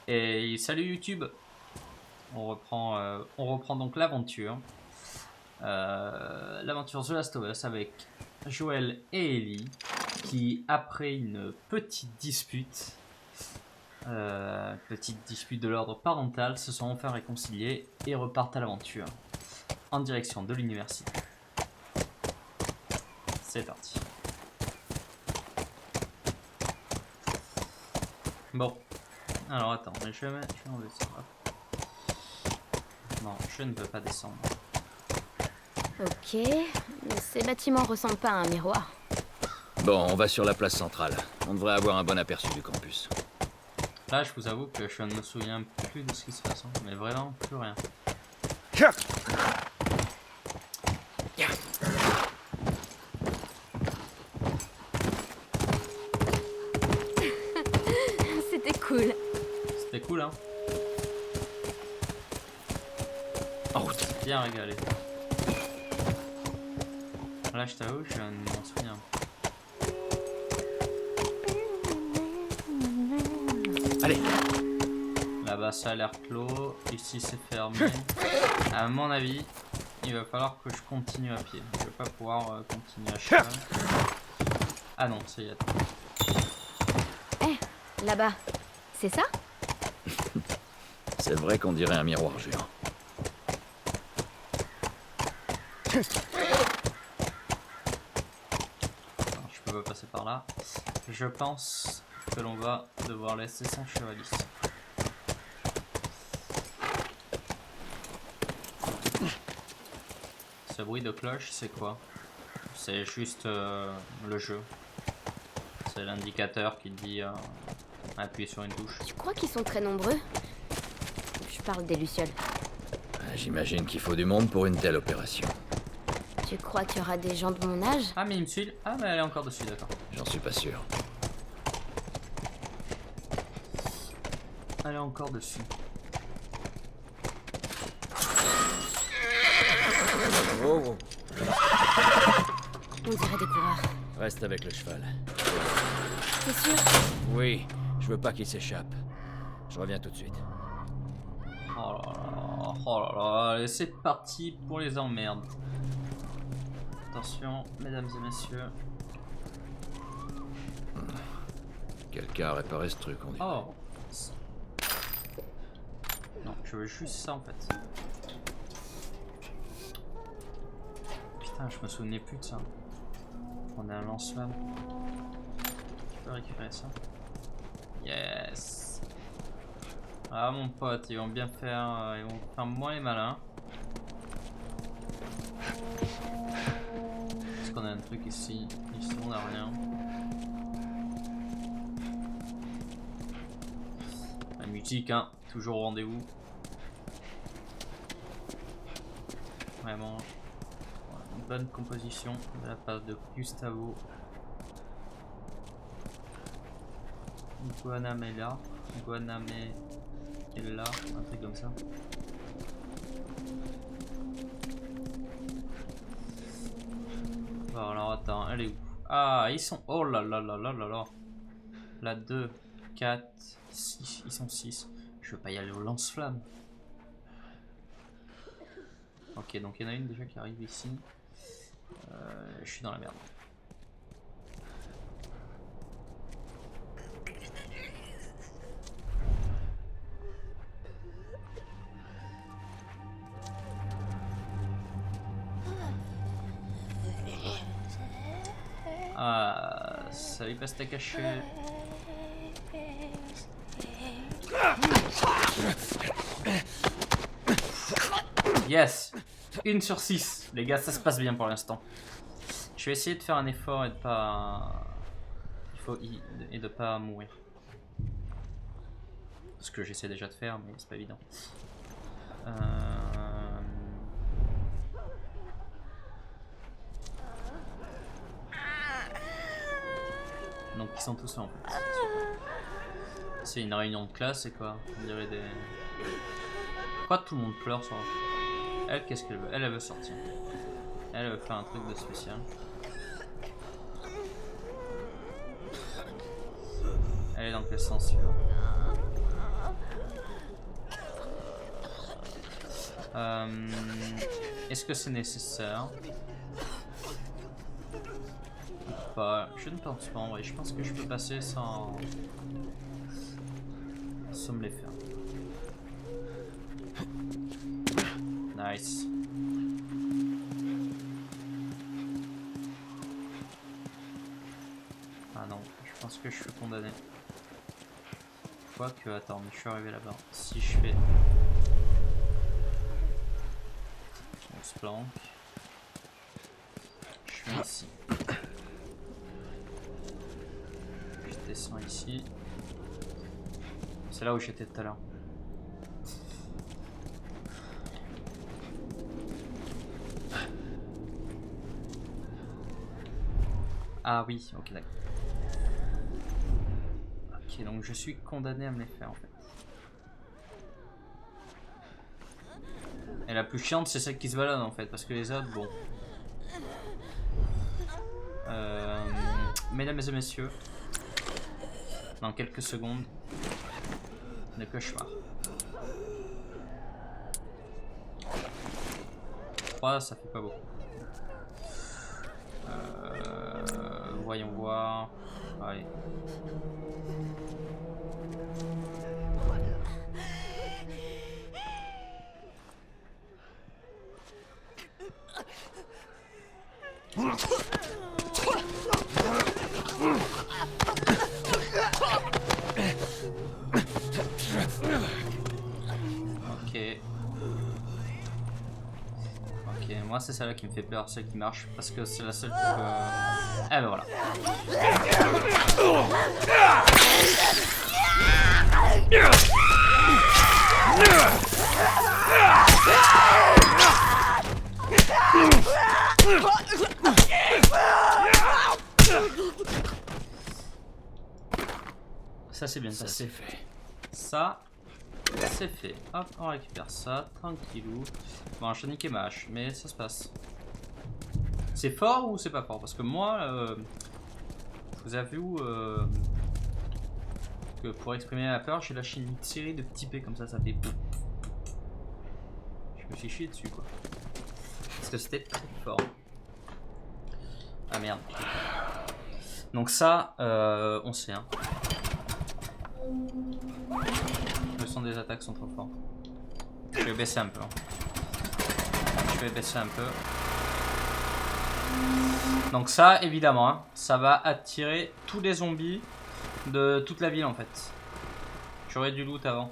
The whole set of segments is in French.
Et salut YouTube. On reprend donc l'aventure. L'aventure The Last of Us avec Joël et Ellie qui, après une petite dispute de l'ordre parental, se sont enfin réconciliés et repartent à l'aventure en direction de l'université. C'est parti. Bon, alors attends, je vais enlever ça. Non, je ne peux pas descendre. Ok, ces bâtiments ressemblent pas à un miroir. Bon, on va sur la place centrale. On devrait avoir un bon aperçu du campus. Là, je vous avoue que je ne me souviens plus de ce qui se passe, mais vraiment plus rien. C'était cool. C'était cool, hein. En route. Bien régalé. Là, je t'avoue, je m'en souviens. Allez. Là-bas, ça a l'air clos. Ici, c'est fermé. À mon avis, il va falloir que je continue à pied. Je vais pas pouvoir continuer à cheval. Ah non, ça y est. Eh, là-bas, c'est ça? C'est vrai qu'on dirait un miroir géant. Alors, je peux pas passer par là. Je pense que l'on va devoir laisser son cheval ici. Ce bruit de cloche, c'est quoi? C'est juste le jeu. C'est l'indicateur qui dit appuyer sur une touche. Tu crois qu'ils sont très nombreux? Je parle des lucioles. J'imagine qu'il faut du monde pour une telle opération. Tu crois qu'il y aura des gens de mon âge? Ah mais il me suit. Ah mais elle est encore dessus, d'accord. J'en suis pas sûr. Elle est encore dessus. Oh. On dirait des coureurs. Reste avec le cheval. T'es sûr? Oui, je veux pas qu'il s'échappe. Je reviens tout de suite. Oh là là, allez, c'est parti pour les emmerdes. Attention, mesdames et messieurs. Quelqu'un a réparé ce truc, on dit. Oh. Non, je veux juste ça en fait. Putain, je me souvenais plus de ça. On a un lance-flamme. Tu peux récupérer ça? Yes. Ah mon pote, ils vont bien faire, ils vont faire moins les malins. Est-ce qu'on a un truc ici? Ici on a rien. La musique, hein, toujours au rendez-vous. Vraiment, une bonne composition de la part de Gustavo. Guanamela, Guanamela, un truc comme ça. Bon, alors attends, elle est où? Ah, ils sont. Oh là là là là là là. Là, 2, 4, 6. Ils sont 6. Je veux pas y aller au lance-flamme. Ok, donc il y en a une déjà qui arrive ici. Je suis dans la merde. Ah, salut pasta caché. Yes, 1 sur 6. Les gars, ça se passe bien pour l'instant. Je vais essayer de faire un effort et de pas... et de pas mourir. Ce que j'essaie déjà de faire, mais c'est pas évident. Donc ils sont tous là en fait. C'est une réunion de classe, c'est quoi? On dirait des... Pourquoi tout le monde pleure sur la... Elle, qu'est-ce qu'elle veut? Elle veut sortir. Elle veut faire un truc de spécial. Elle est dans quel sens? Est-ce que c'est nécessaire? Pas. Je ne pense pas en vrai. Je pense que je peux passer sans me les faire. Nice. Ah non, je pense que je suis condamné. Quoique, attends, mais je suis arrivé là-bas. Si je fais... On se planque. Je viens ici. Je descends ici. C'est là où j'étais tout à l'heure. Ah oui, ok, d'accord. Ok, donc je suis condamné à me les faire en fait. Et la plus chiante, c'est celle qui se balade en fait, parce que les autres, bon. Mesdames et messieurs, dans quelques secondes, le cauchemar. 3, ça fait pas beaucoup. Voyons voir. Allez. Ok. Ok, moi c'est celle-là qui me fait peur, celle qui marche, parce que c'est la seule qui peut... Ah ben voilà. Ça c'est bien Ça passé. c'est fait. Ça, c'est fait. Hop, on récupère ça, tranquillou. Bon, je niqué ma hache, mais ça se passe. C'est fort ou c'est pas fort? Parce que moi, vous avez vu que pour exprimer la peur, j'ai lâché une série de petits P comme ça fait... Je me suis chié dessus, quoi. Parce que c'était très fort. Ah merde. Donc ça, on sait, hein. Le son des attaques sont trop forts. Je vais baisser un peu. Je vais baisser un peu. Donc ça, évidemment, hein, ça va attirer tous les zombies de toute la ville, en fait. J'aurais du loot avant.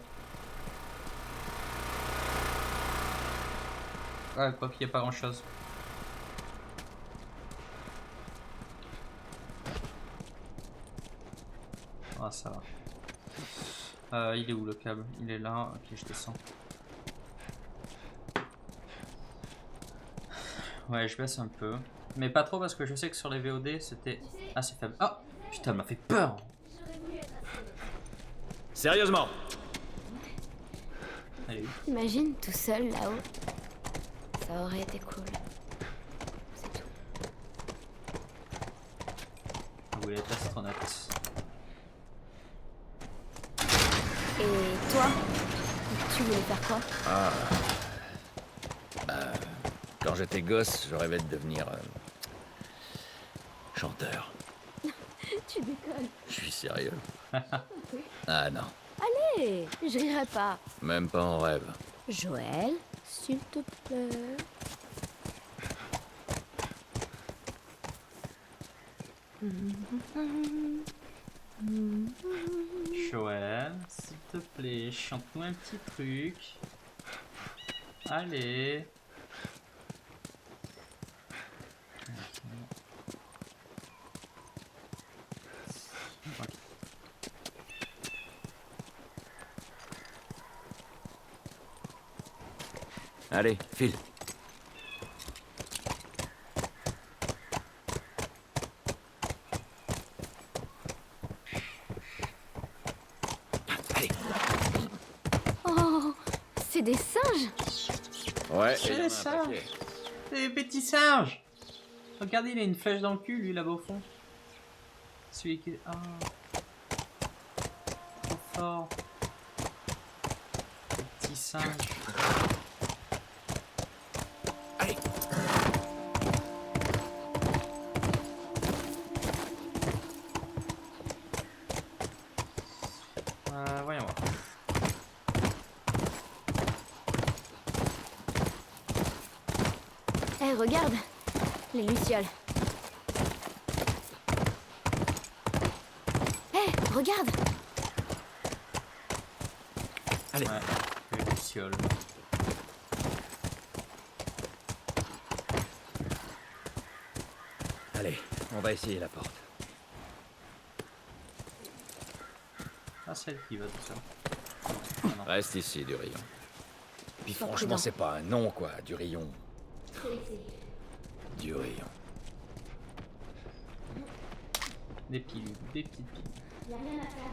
Ouais, quoi qu'il n'y ait pas grand-chose. Ah, ça va. Il est où le câble? Il est là. Ok, je descends. Ouais, je baisse un peu. Mais pas trop parce que je sais que sur les VOD c'était assez faible. Oh putain, elle m'a fait peur! Sérieusement. Allez. Imagine tout seul là-haut. Ça aurait été cool. C'est tout. Vous voulez être astronaute. Et toi, tu voulais faire quoi? Quand j'étais gosse, je rêvais de devenir chanteur. Tu déconnes. Je suis sérieux. Ah non, Allez, je rirai pas. même pas en rêve. Joël, s'il te plaît. Joël, s'il te plaît, chante-nous un petit truc. Allez. Ok. Allez, file. Allez. Oh, c'est des singes. Ouais, C'est il y en a un ça. paquet. C'est des petits singes! Regardez, il a une flèche dans le cul, lui, là-bas au fond. Celui qui... Ah... Trop fort. Les petits singes. Voyons voir. Hé, regarde! Les lucioles. Hé, regarde! Allez. Ouais, les lucioles. Allez, on va essayer la porte. Ah, c'est elle qui va tout ça. Ah, non. Reste ici, du rayon. Puis Sois franchement, prudent. c'est pas un nom, quoi, du rayon. Du rayon. Des pilules, des petites pilules. Y'a rien à faire.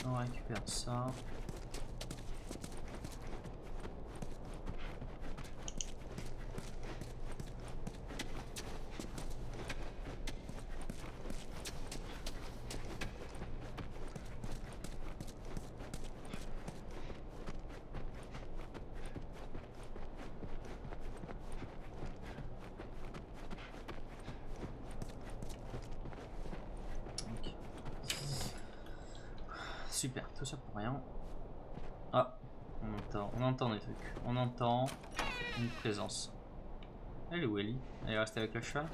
On récupère ça. Ok. Super, tout ça pour rien. Ah, on entend des trucs. On entend une présence. Elle est où Ellie? Elle est restée avec le cheval?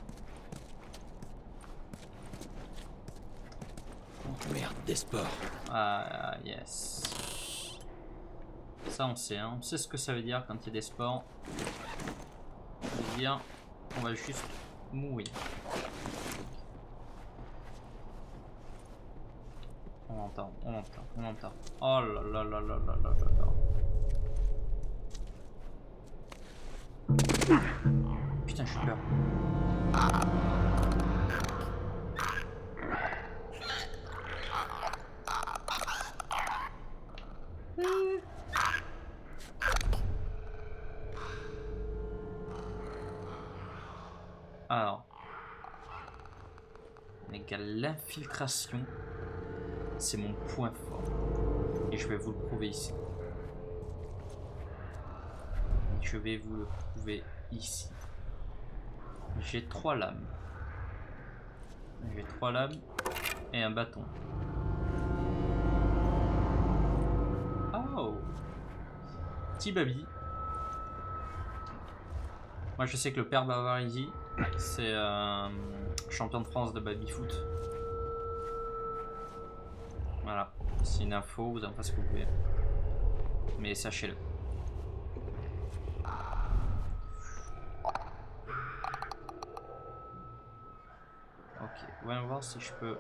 Merde, des sports. Ah, yes. Ça on sait, hein. On sait ce que ça veut dire quand il y a des sports. Ça veut dire qu'on va juste mourir. On entend, on entend, on entend. Oh là là là là là là là là. Putain, j'ai peur. Alors, les gars, l'infiltration, c'est mon point fort. Et je vais vous le prouver ici. Je vais vous le prouver ici. J'ai 3 lames. J'ai 3 lames et un bâton. Oh! Petit baby. Moi je sais que le père Bavarizi, c'est champion de France de baby-foot. Voilà, c'est une info, vous en faites ce que vous pouvez. Mais sachez-le. Ok, voyons voir si je peux...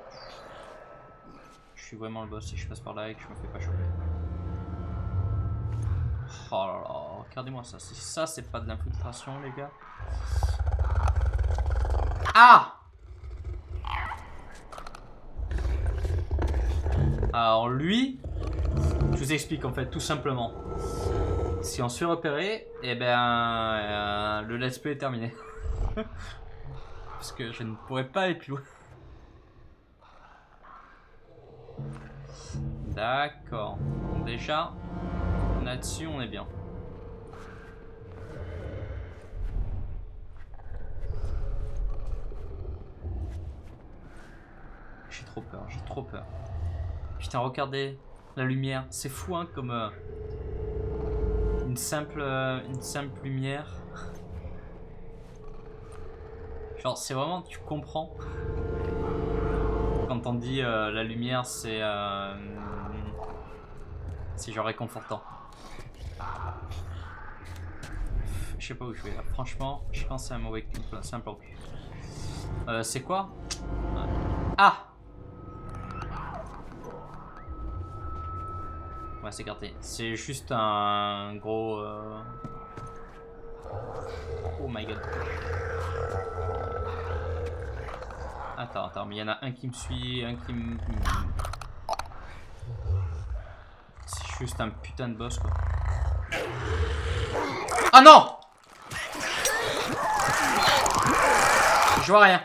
Je suis vraiment le boss si je passe par là et que je me fais pas choper. Oh là là, regardez-moi ça. Si ça c'est pas de l'infiltration les gars. Ah! Alors lui, je vous explique en fait tout simplement. Si on se fait repérer, et ben le let's play est terminé. Parce que je ne pourrais pas aller plus loin. D'accord. Donc déjà, là-dessus on est bien. J'ai trop peur, j'ai trop peur. Putain, regardez la lumière, c'est fou hein, comme une simple lumière. Genre c'est vraiment, tu comprends quand on dit la lumière c'est genre réconfortant. Je sais pas où je vais là, franchement je pense que c'est un mauvais c'est un plan cul. C'est quoi? Ah! Ouais, c'est écarté. C'est juste un gros... Oh my god. Attends, mais il y en a un qui me suit, un qui me... C'est juste un putain de boss, quoi. Ah non! Je vois rien.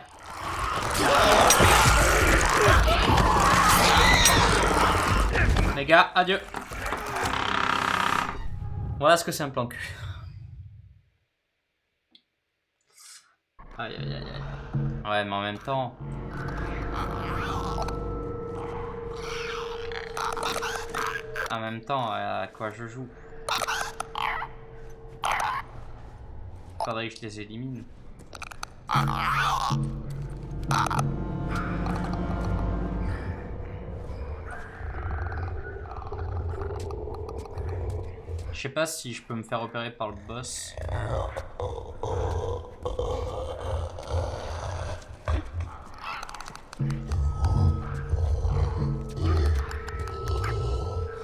Les gars, adieu. Voilà ce que c'est un plan cul. Aïe aïe aïe aïe. Ouais mais en même temps. En même temps, à quoi je joue? Faudrait que je les élimine. Je sais pas si je peux me faire repérer par le boss.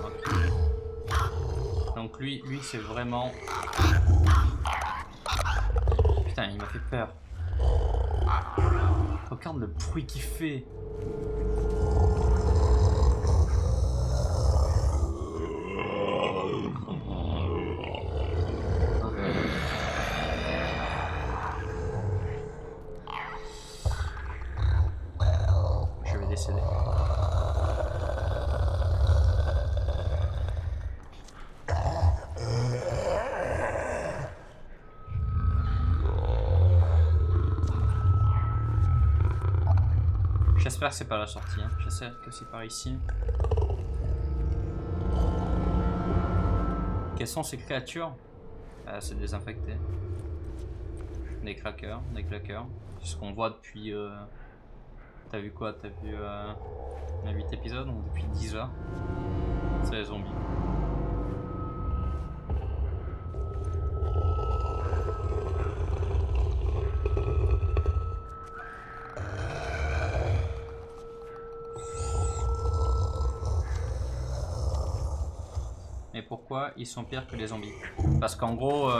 Okay. Donc lui c'est vraiment... Putain, il m'a fait peur. Regarde le bruit qu'il fait. Je vais décéder. J'espère que c'est pas la sortie, hein. J'espère que c'est par ici. Quelles sont ces créatures? C'est désinfecté. Des claqueurs, des claqueurs. C'est ce qu'on voit depuis... T'as vu quoi? T'as vu 8 épisodes, donc depuis 10 heures. C'est les zombies. Mais pourquoi ils sont pires que les zombies? Parce qu'en gros...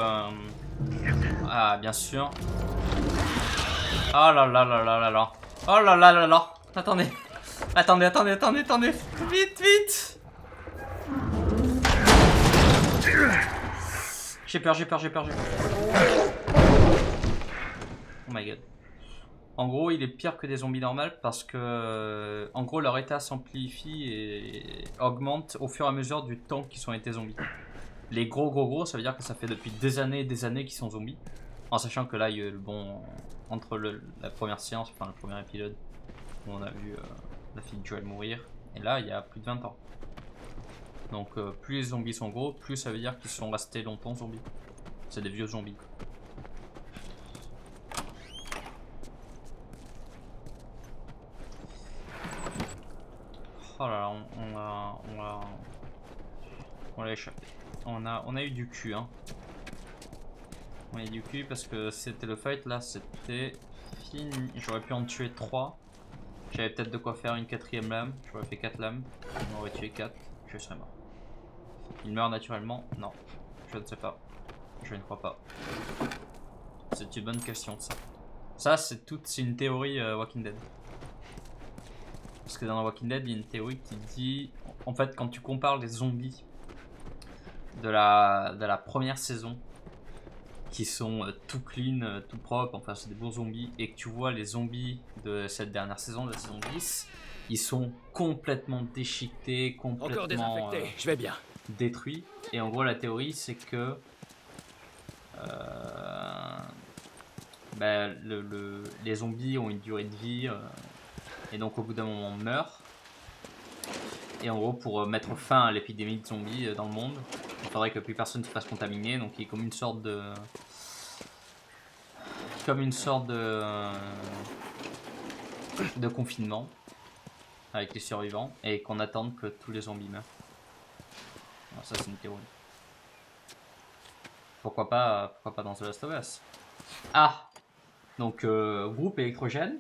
Ah, bien sûr. Oh là là là là là là. Oh là là là là. Attendez. Attendez. Vite, vite. J'ai peur. Oh my god. En gros, il est pire que des zombies normales parce que, en gros, leur état s'amplifie et augmente au fur et à mesure du temps qu'ils ont été zombies. Les gros, ça veut dire que ça fait depuis des années qu'ils sont zombies. En sachant que là, il y a bon, entre la première séance, enfin le premier épisode, où on a vu la fille de Joel mourir, et là, il y a plus de 20 ans. Donc, plus les zombies sont gros, plus ça veut dire qu'ils sont restés longtemps zombies. C'est des vieux zombies. Oh là là, on l'a échappé. On a eu du cul, hein. On a eu du cul parce que c'était le fight, là c'était fini. J'aurais pu en tuer 3. J'avais peut-être de quoi faire une 4ème lame. J'aurais fait 4 lames. On aurait tué 4. Je serais mort. Il meurt naturellement? Non. Je ne sais pas. Je ne crois pas. C'est une bonne question, ça. Ça, c'est une théorie Walking Dead. Parce que dans Walking Dead, il y a une théorie qui dit... En fait, quand tu compares les zombies de la première saison, qui sont tout clean, tout propre, enfin c'est des bons zombies, et que tu vois les zombies de cette dernière saison, de la saison 10, ils sont complètement déchiquetés, complètement encore désinfecté, je vais bien. Détruits. Et en gros, la théorie, c'est que... les zombies ont une durée de vie... et donc au bout d'un moment on meurt. Et en gros pour mettre fin à l'épidémie de zombies dans le monde, il faudrait que plus personne se fasse contaminer. Donc il y a comme une sorte de... de confinement avec les survivants. Et qu'on attende que tous les zombies meurent. Alors ça c'est une théorie. Pourquoi pas dans The Last of Us. Ah. Donc groupe électrogène.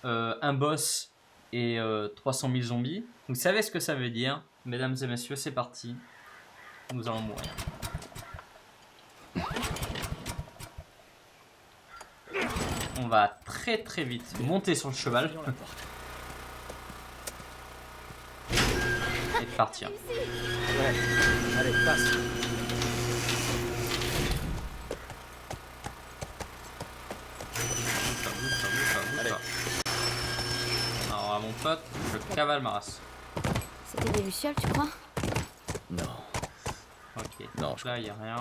Un boss et 300 000 zombies. Vous savez ce que ça veut dire, mesdames et messieurs, c'est parti. Nous allons mourir. On va très vite monter sur le cheval. Et partir. Ouais. Allez, passe. Allez. Alors, mon pote, je cavale ma race. C'était des lucioles, tu crois? Non. Ok, non, donc là, il n'y a rien.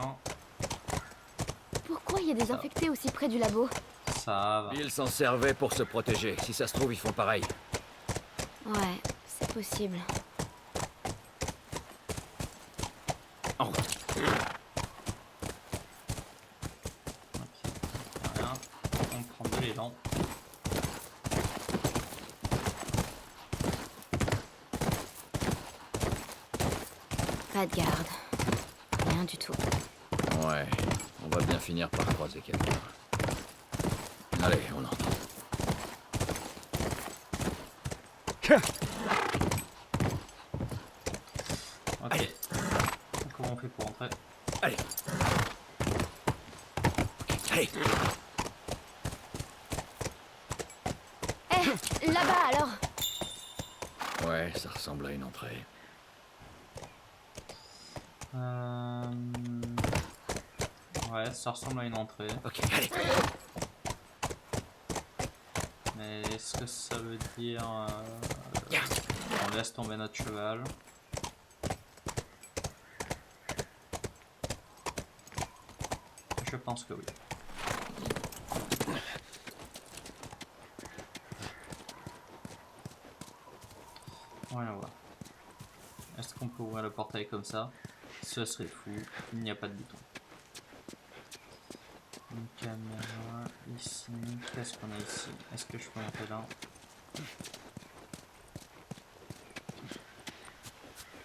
Pourquoi il y a des infectés aussi près du labo? Ça va. Ils s'en servaient pour se protéger. Si ça se trouve, ils font pareil. Ouais, c'est possible. En route. Ok, rien. On prend de l'élan. Pas de garde. Rien du tout. Ouais, on va bien finir par croiser quelqu'un. Allez, on entre. Ok. Allez. Comment on fait pour rentrer? Allez. Allez. Eh, là-bas alors. Ouais, ça ressemble à une entrée. Ouais, ça ressemble à une entrée. Ok, allez. Mais est-ce que ça veut dire on laisse tomber notre cheval? Je pense que oui. Voyons voir. Est-ce qu'on peut ouvrir le portail comme ça? Ce serait fou. Il n'y a pas de bouton. Une caméra ici. Qu'est-ce qu'on a ici? Est-ce que je peux monter là?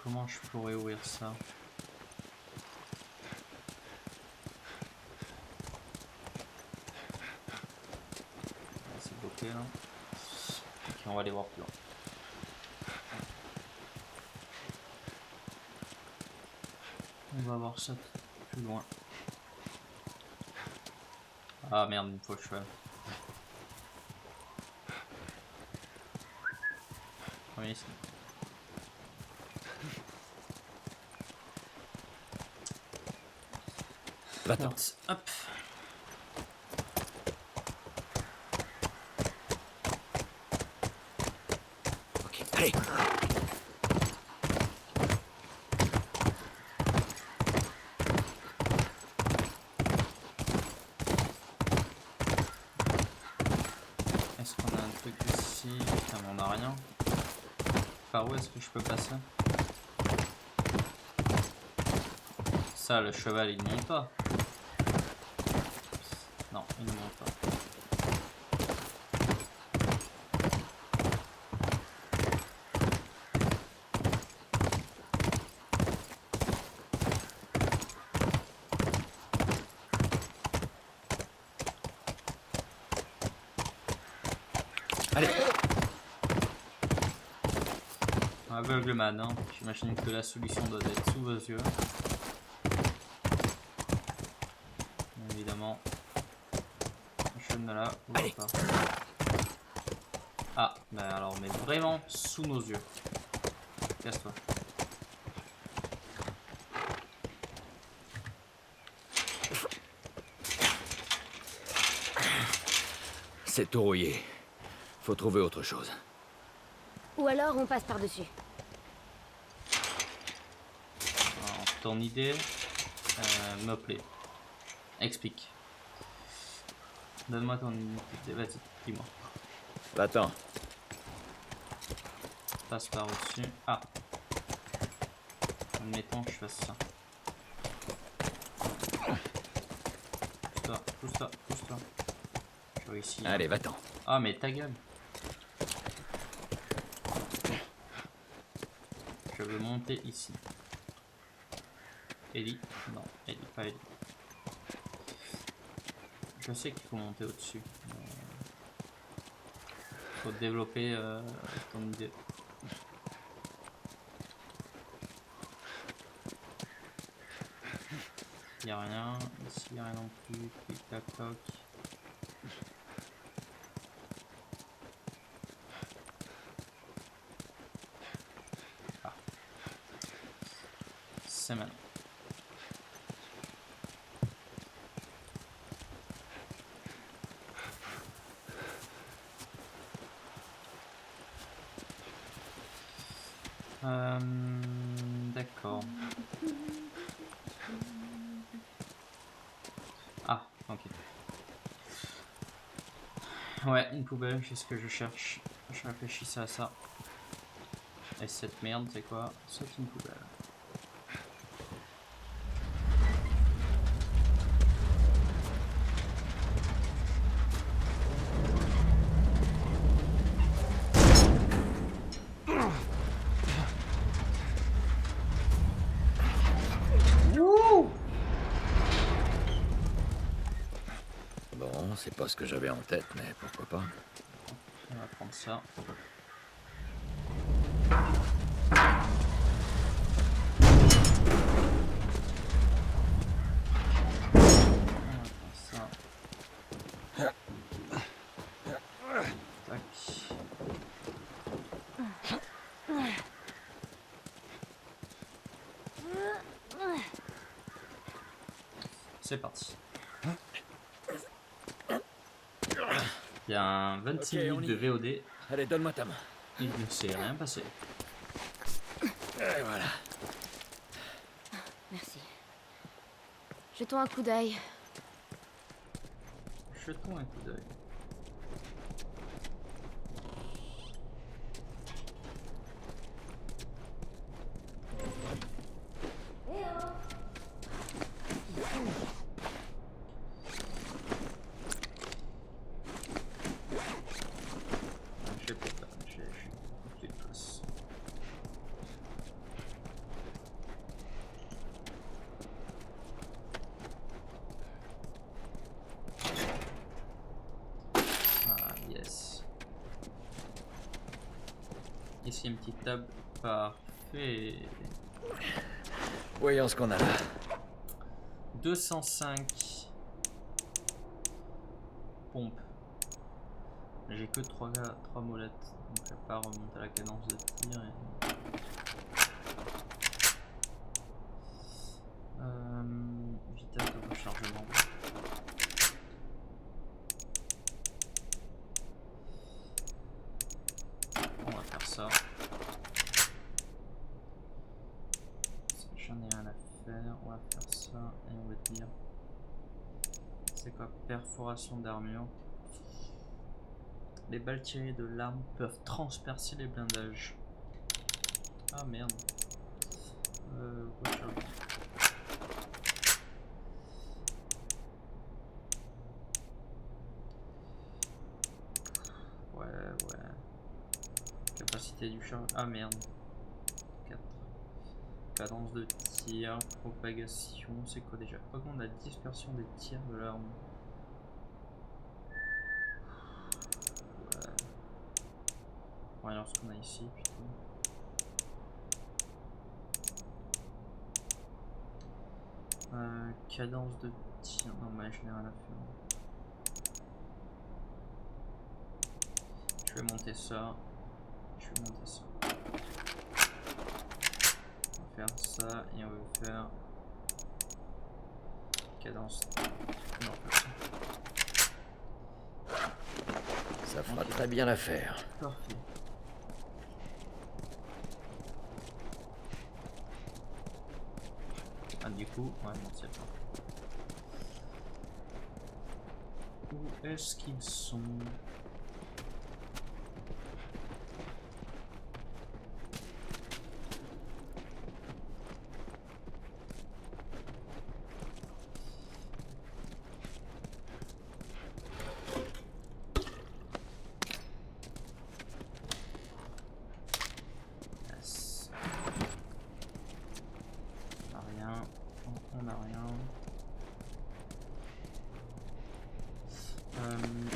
Comment je pourrais ouvrir ça? C'est bloqué là. Ok, on va aller voir plus loin. On va voir ça plus loin. Ah merde, il me faut le cheval. Oui, ici. Va-t'en. Hop. Ok, allez. Est-ce qu'on a un truc ici? Putain, mais on a rien. Par où est-ce que je peux passer? Ça, le cheval, il ne monte pas. Non, il ne monte pas. Allez. Aveugleman, hein. J'imagine que la solution doit être sous vos yeux. Évidemment, je ne la vois pas. Ah, bah alors, mais vraiment sous nos yeux. Casse-toi. C'est tout rouillé. Faut trouver autre chose. Ou alors on passe par-dessus. Alors, ton idée me plaît. Explique. Donne-moi ton idée. Vas-y, dis-moi. Va-t'en. Passe par au-dessus. Ah. Admettons que je fasse ça. Pousse-toi, pousse-toi, pousse-toi. Je réussis. Allez, va-t'en. Ah, mais ta gueule. Je veux monter ici. Ellie? Non, Ellie, pas Ellie. Je sais qu'il faut monter au-dessus. Il faut développer ton idée. Il n'y a rien. Ici, il n'y a rien non plus. Tic tac toc. Ah. C'est maintenant. D'accord. Ah, ok. Ouais, une poubelle, c'est ce que je cherche. Je réfléchissais à ça. Et cette merde, c'est quoi? C'est une poubelle. pas ce que j'avais en tête, mais pourquoi pas. On va prendre ça. C'est parti. Il y a un 26 minutes de VOD. Allez, donne-moi ta main. Il ne s'est rien passé. Et voilà. Merci. Jetons un coup d'œil. Jetons un coup d'œil. Ici une petite table, parfait. Voyons ce qu'on a là. 205 pompes. J'ai que 3 molettes, donc à part remonter à la cadence de tir. Vitesse de rechargement. On va faire ça. J'en ai rien à faire. On va faire ça et on va dire. C'est quoi? Perforation d'armure. Les balles tirées de l'arme peuvent transpercer les blindages. Ah merde. Rechargement. Ouais. Capacité du charge. Ah merde. 4. Cadence de tir. Propagation. C'est quoi déjà? Augmente la dispersion des tirs de l'arme. Ouais. Voyons ce qu'on a ici plutôt. Cadence de tir. Non, mais je n'ai rien à faire. Je vais monter ça. On va faire ça et on va faire cadence. Non, pas ça. Ça fera très bien l'affaire. Parfait. Ah, du coup, ouais, non, c'est pas. Où est-ce qu'ils sont?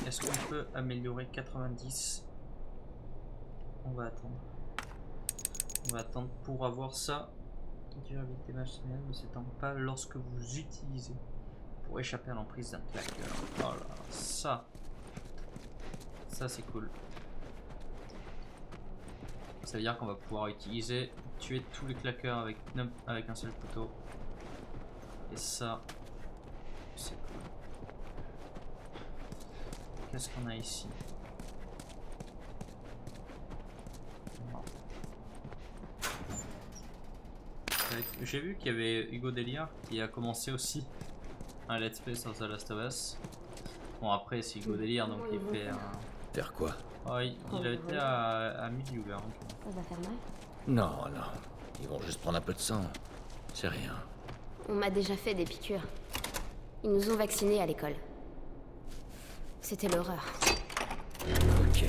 Est-ce qu'on peut améliorer 90? On va attendre pour avoir ça. Durabilité machinelle ne s'étend pas lorsque vous utilisez pour échapper à l'emprise d'un claqueur. Oh là, ça c'est cool. Ça veut dire qu'on va pouvoir tuer tous les claqueurs avec un seul couteau. Et ça, c'est cool. Qu'est-ce qu'on a ici? J'ai vu qu'il y avait Hugo Delia qui a commencé aussi un let's play sur The Last of Us. Bon, après c'est Hugo Delia, donc il fait Faire quoi? Oh, il a été à Milieu. Hein. Ça va faire mal? Non. Ils vont juste prendre un peu de sang. C'est rien. On m'a déjà fait des piqûres. Ils nous ont vaccinés à l'école. C'était l'horreur. Ok.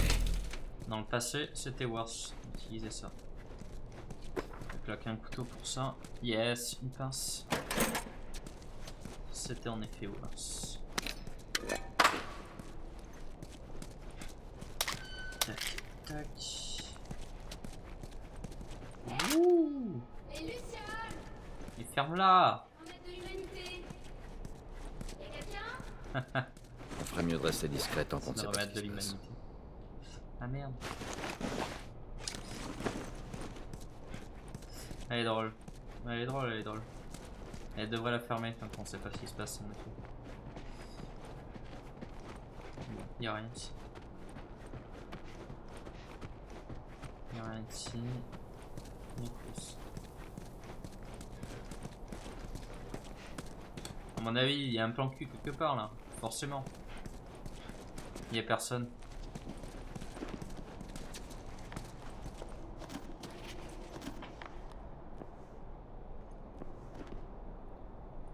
Dans le passé, c'était worse d'utiliser ça. Claquer un couteau pour ça. Yes, une pince. C'était en effet worse. Tac, tac. Ouh. Et Lucien, Et ferme-la. on est de l'humanité. Y'a quelqu'un? On ferait mieux de rester discret tant qu'on ne Ça sait devrait pas ce être de qui se passe. l'humanité. Ah merde. Elle est drôle. Elle est drôle, elle est drôle. Elle devrait la fermer tant qu'on sait pas ce qui se passe. Y'a rien ici. Y'a rien ici. Ni plus. À mon avis, il y a un plan cul quelque part là. Forcément. Il y a personne.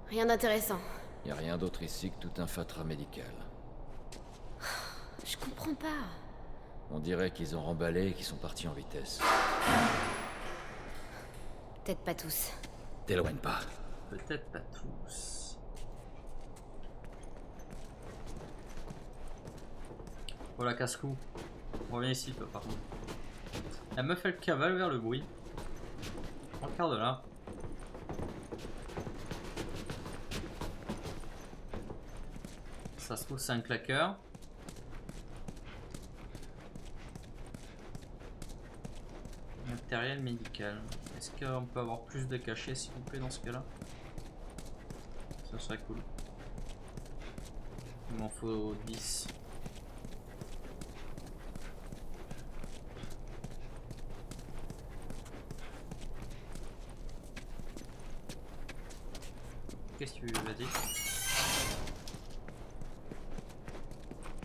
Rien d'intéressant. Y a rien d'autre ici que tout un fatras médical. Je comprends pas. On dirait qu'ils ont remballé et qu'ils sont partis en vitesse. Peut-être pas tous. T'éloigne pas. Peut-être pas tous. Voilà, casse-cou. Reviens ici, toi, par contre. La meuf, elle cavale vers le bruit. Regarde là. Ça se trouve, c'est un claqueur. Matériel médical. Est-ce qu'on peut avoir plus de cachets, s'il vous plaît, dans ce cas-là? Ça serait cool. Il m'en faut 10. Qu'est-ce que tu veux? Vas-y.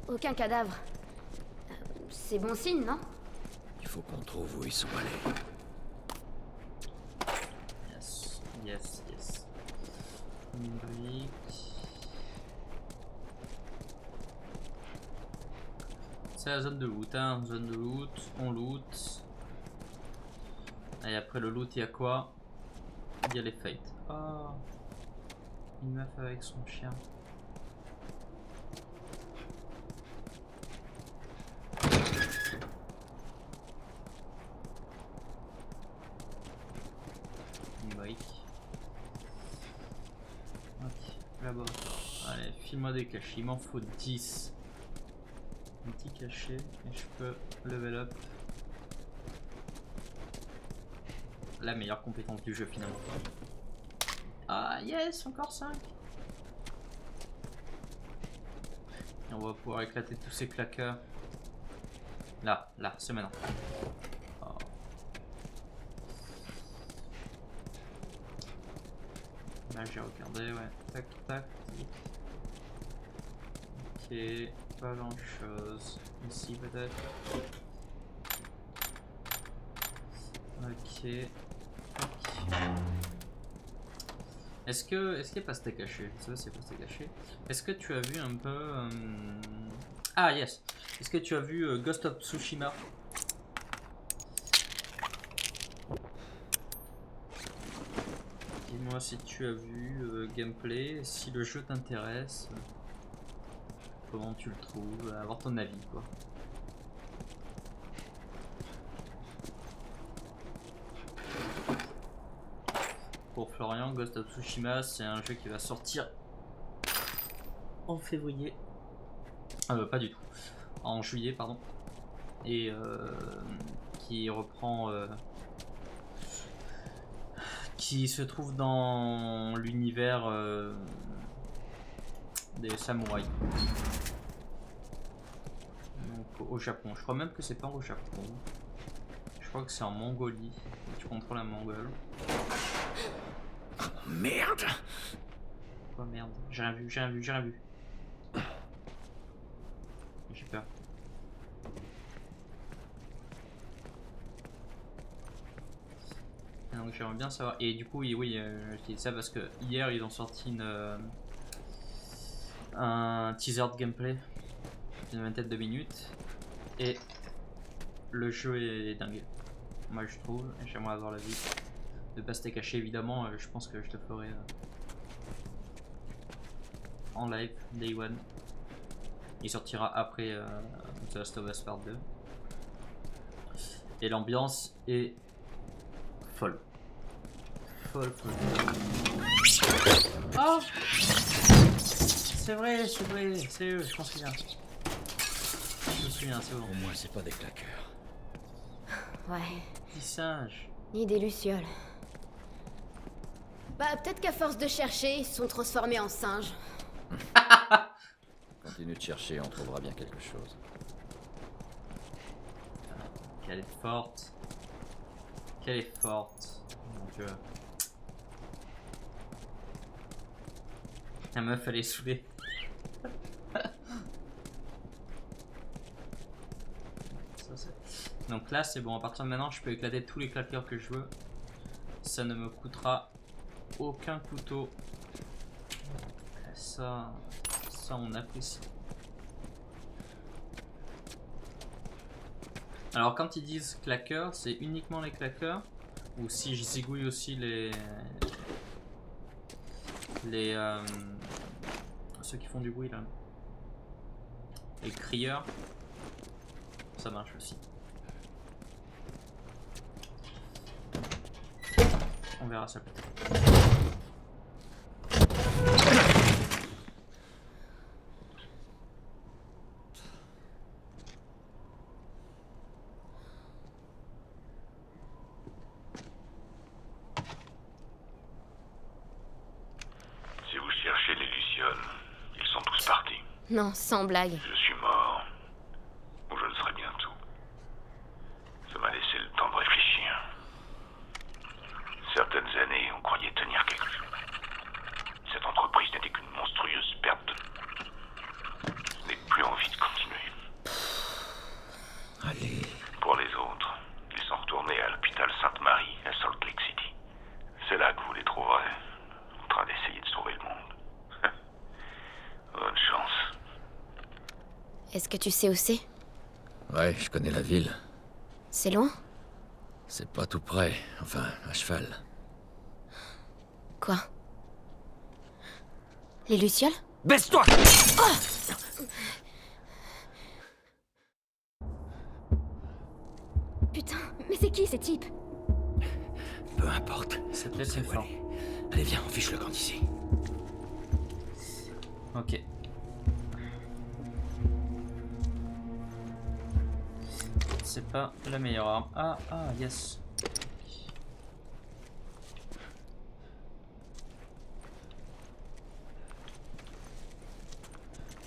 Aucun cadavre. C'est bon signe, non? Il faut qu'on trouve où ils sont allés. Yes, yes, yes. Une brique. C'est la zone de loot, hein. Zone de loot, on loot. Et après le loot, il y a quoi? Il y a les fates. Oh, une meuf avec son chien. Une brique. Ok, là-bas. Allez, file-moi des cachets. Il m'en faut 10. Un petit cachet et je peux level up. La meilleure compétence du jeu finalement. Ah yes, encore 5. Et on va pouvoir éclater tous ces claqueurs. Là, c'est maintenant. Oh. Là j'ai regardé, ouais. Tac, tac. Ok, pas grand chose. Ici peut-être. Ok. Est-ce qu'il y a pasté caché? Je sais pas si c'est pasté caché. Est-ce que tu as vu un peu... Ah yes. Est-ce que tu as vu Ghost of Tsushima? Dis-moi si tu as vu gameplay, si le jeu t'intéresse, comment tu le trouves, avoir ton avis quoi. Pour Florian, Ghost of Tsushima, c'est un jeu qui va sortir en février. Pas du tout. En juillet, pardon. Et qui reprend... qui se trouve dans l'univers des samouraïs. Donc au Japon. Je crois même que c'est pas au Japon. Je crois que c'est en Mongolie. Tu contrôles un mongol. Merde! Quoi merde? J'ai rien vu, j'ai rien vu, j'ai rien vu. J'ai peur. Donc j'aimerais bien savoir. Et du coup, oui, je dis ça parce que hier ils ont sorti un teaser de gameplay d'une vingtaine de minutes. Et le jeu est dingue. Moi je trouve, j'aimerais avoir la vie. De pas se caché évidemment, je pense que je te ferai en live, day one. Il sortira après The Last of Us Part 2. Et l'ambiance est folle. Folle. Oh, c'est vrai, c'est eux, je m'en souviens. Je me souviens, c'est bon. Au moins, c'est pas des claqueurs. Ouais, Petit singe. ni des lucioles. Bah, peut-être qu'à force de chercher, ils se sont transformés en singes. Continue de chercher, on trouvera bien quelque chose. Qu'elle est forte. Qu'elle est forte. Mon dieu. La meuf, elle est saoulée. Donc là, c'est bon. À partir de maintenant, je peux éclater tous les claqueurs que je veux. Ça ne me coûtera aucun couteau. Ça on apprécie. Alors quand ils disent claqueurs, c'est uniquement les claqueurs ou si je zigouille aussi ceux qui font du bruit là, les crieurs, ça marche aussi. On verra ça plus tard. Si vous cherchez les lucioles, ils sont tous partis. Non, sans blague. Je suis mort. Ou je le serai bientôt. Ça m'a laissé le temps de réfléchir. Certaines années, on croyait tenir quelque chose. Cette entreprise n'était qu'une monstrueuse perte de... Je n'ai plus envie de continuer. Allez. Pour les autres, ils sont retournés à l'hôpital Sainte-Marie, à Salt Lake City. C'est là que vous les trouverez, en train d'essayer de sauver le monde. Bonne chance. Est-ce que tu sais où c'est? Ouais, je connais la ville. C'est loin? C'est pas tout près, enfin, à cheval. Quoi? Les lucioles? Baisse-toi! Putain, mais c'est qui ces types? Peu importe. C'est peut-être C'est c'est fort. Allez, viens, on fiche le camp d'ici. Ok. C'est pas la meilleure arme. Ah, yes.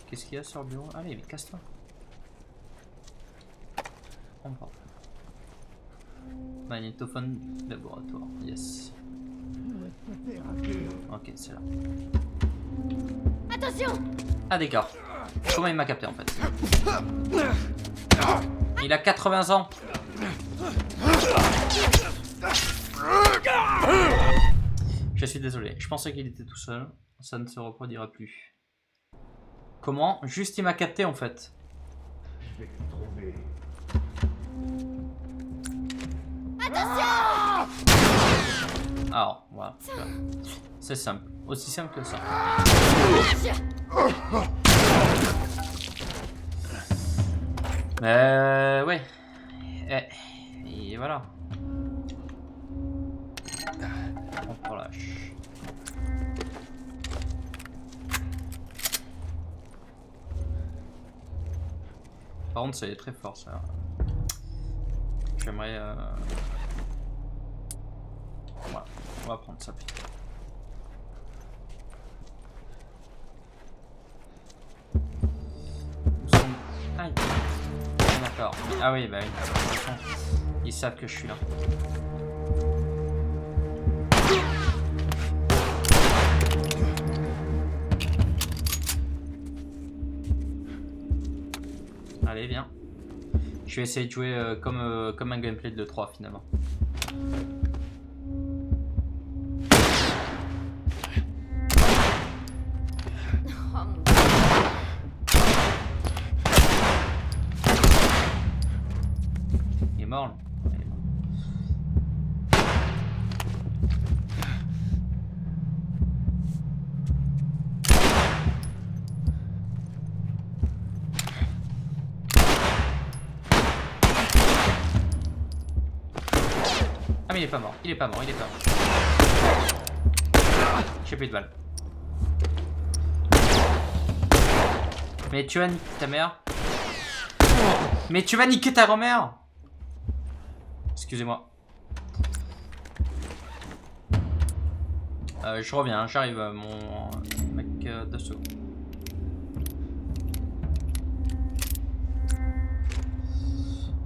Qu'est-ce qu'il y a sur le bureau? Allez, vite, casse-toi. On va. Magnétophone laboratoire, yes. Ok, c'est là. Attention! Ah d'accord. Comment il m'a capté en fait? Il a 80 ans. Je suis désolé. Je pensais qu'il était tout seul. Ça ne se reproduira plus. Comment? Juste il m'a capté en fait. Je vais te trouver. Alors, voilà. C'est simple. Aussi simple que ça. Ouais. Et voilà. On relâche. Par contre, c'est très fort ça. J'aimerais. Voilà. On va prendre ça plutôt. Aïe. D'accord. Ah oui, bah oui. Ils savent que je suis là. Allez, viens. Je vais essayer de jouer comme un gameplay de 3 finalement. Oh mon Il est mort là. Ouais, il est mort. Ah mais il est pas mort, il est pas mort, il est pas mort. J'ai plus de balles. Mais tu vas niquer ta mère. Mais tu vas niquer ta grand-mère. Excusez-moi. Je reviens, j'arrive à mon mec de secondes.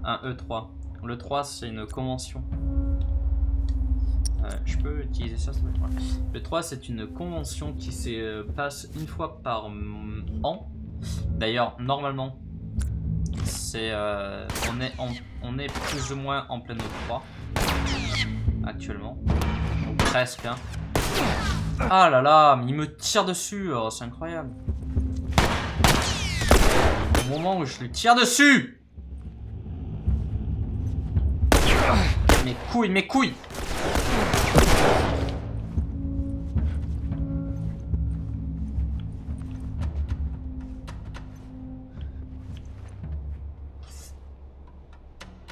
Un E3. Le 3 c'est une convention. Je peux utiliser ça, le 3 c'est une convention qui se passe une fois par an. D'ailleurs normalement c'est on est plus ou moins en pleine E3 actuellement. Ou presque hein. Ah là là, mais il me tire dessus, oh, c'est incroyable. Au moment où je lui tire dessus. Mes couilles, mes couilles.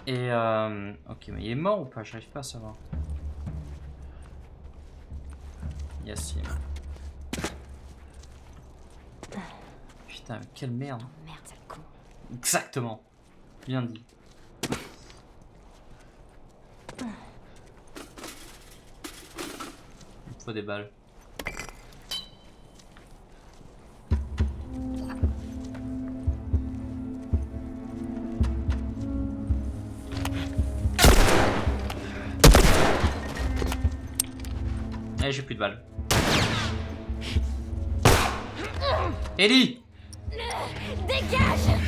Et ok, mais il est mort ou pas? J'arrive pas à savoir. Yassim. Putain, mais quelle merde. Oh, merde, sale con. Exactement. Bien dit. Il me faut des balles. Eh, j'ai plus de balles. Ellie! Dégage!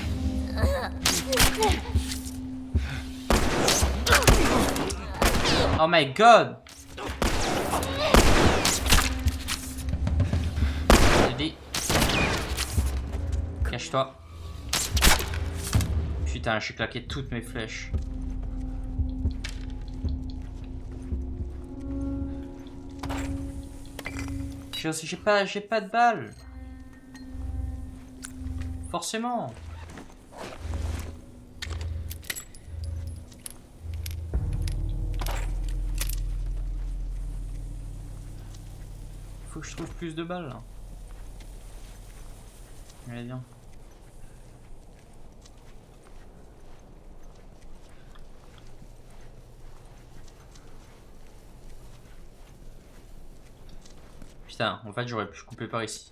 Oh my god! Ellie. Cache-toi. Putain, j'ai claqué toutes mes flèches. J'ai pas de balles. Forcément. Faut que je trouve plus de balles là. Allez, viens. Putain, en fait j'aurais pu couper par ici.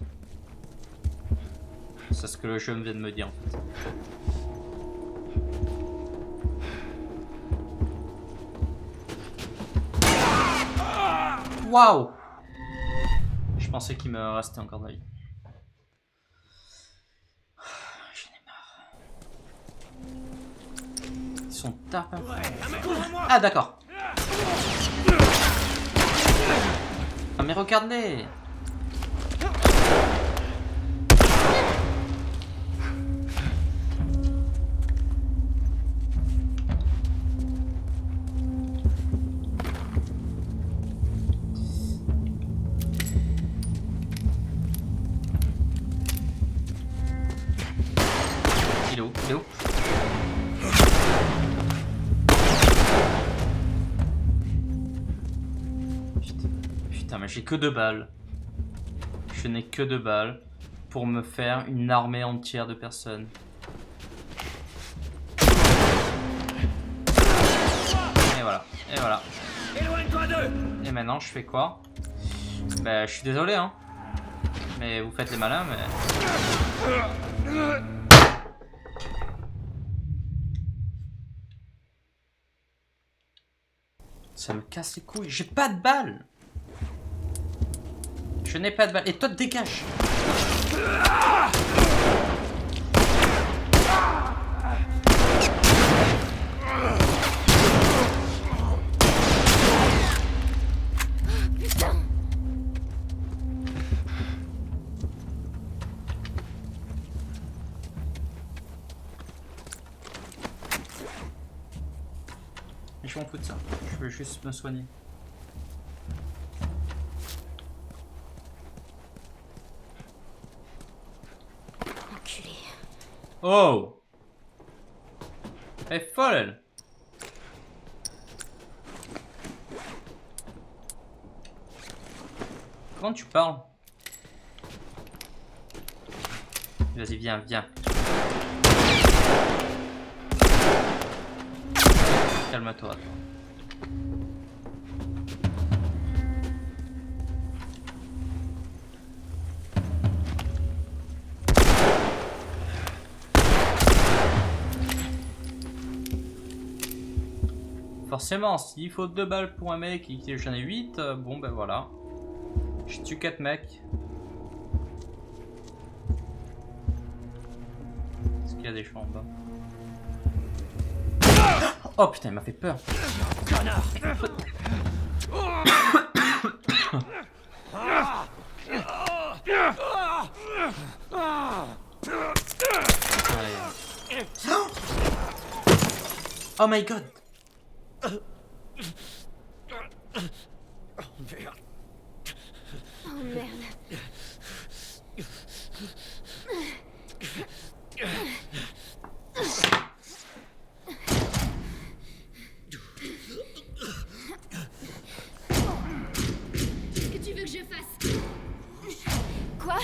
C'est ce que le jeu vient de me dire en fait. Waouh! Je pensais qu'il me restait encore de la vie. J'en ai marre. Ils sont tapés. Ah d'accord. Ah mais regarde-les. Il est où? Il est où? Putain, mais j'ai que 2 balles. Je n'ai que 2 balles pour me faire une armée entière de personnes. Et voilà, et voilà. Et maintenant, je fais quoi? Bah, je suis désolé, hein. Mais vous faites les malins, mais... Ça me casse les couilles. J'ai pas de balles. Je n'ai pas de balles. Et toi, dégage. Putain! Mais je m'en fous de ça. Je veux juste me soigner. Enculé. Oh! Elle est folle, elle. Comment tu parles? Vas-y, viens, viens. Calme-toi, toi. Forcément, s'il faut 2 balles pour un mec et que j'en ai 8, bon ben voilà. Je tue 4 mecs. Est-ce qu'il y a des champs en bas? Oh putain, il m'a fait peur. Allez. Oh my god. Oh merde. Qu'est-ce que tu veux que je fasse? Quoi?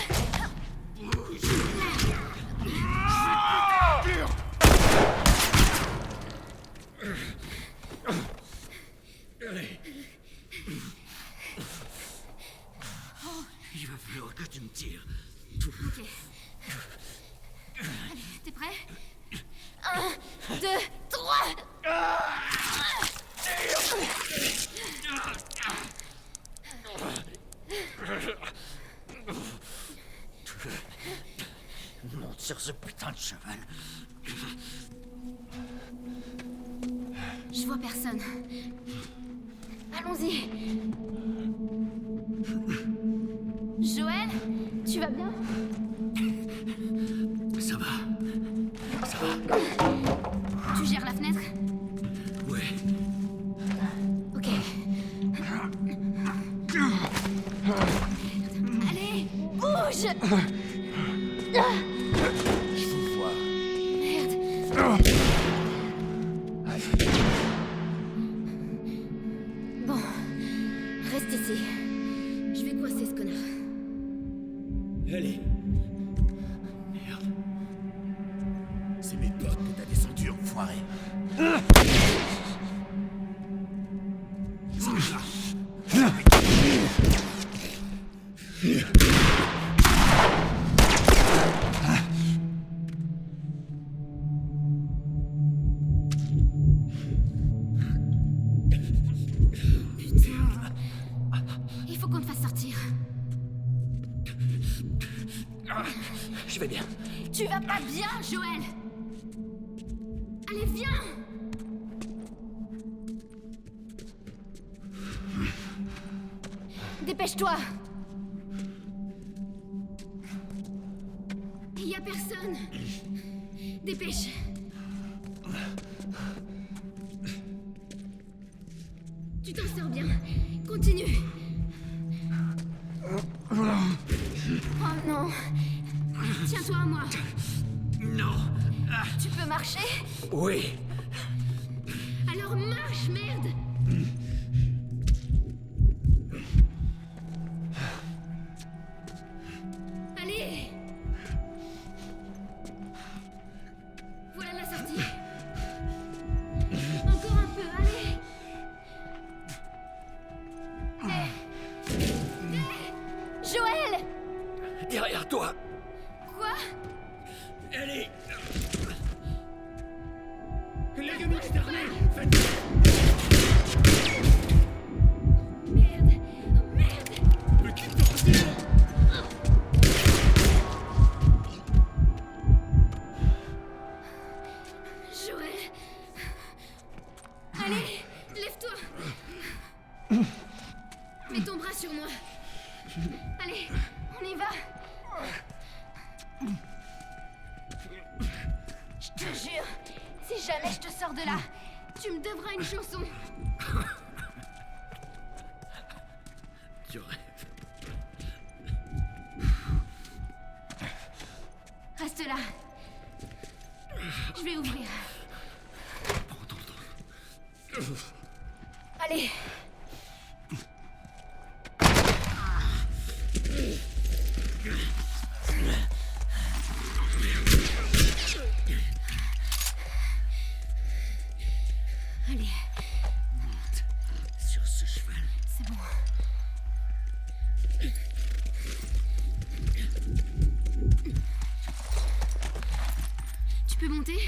Il va falloir que tu me tires. Ok. Allez, t'es prêt? 1, 2, 3! Monte sur ce putain de cheval. Je vois personne. Allons-y. Joël, tu vas bien? Ça va. Ça va. Tu gères la fenêtre? Ouais. Ok. Allez, bouge! Je vous vois. Merde. Allez. Bon, reste ici. Je vais coincer ce connard. Allez. Merde. C'est mes potes que t'as descendu, enfoiré. Putain. Il faut qu'on te fasse sortir. Je vais bien. Tu vas pas bien, Joël! Allez, viens! Dépêche-toi! Il y a personne! Dépêche! Tu t'en sors bien. Continue. Oh non. Tiens-toi à moi. Non. Tu peux marcher? Oui. Alors marche, merde! Allez! Voilà la sortie. Encore un peu, allez! Joël! Derrière toi. Quoi? Allez. Les gars externés! Merde! Merde! Mais qui t'a fait? Joël! Allez, lève-toi! Mets ton bras sur moi. Allez, on y va. Je te jure, si jamais je te sors de là, tu me devras une chanson. Tu rêves. Reste là. Je vais ouvrir. Prends ton temps. Allez. monter?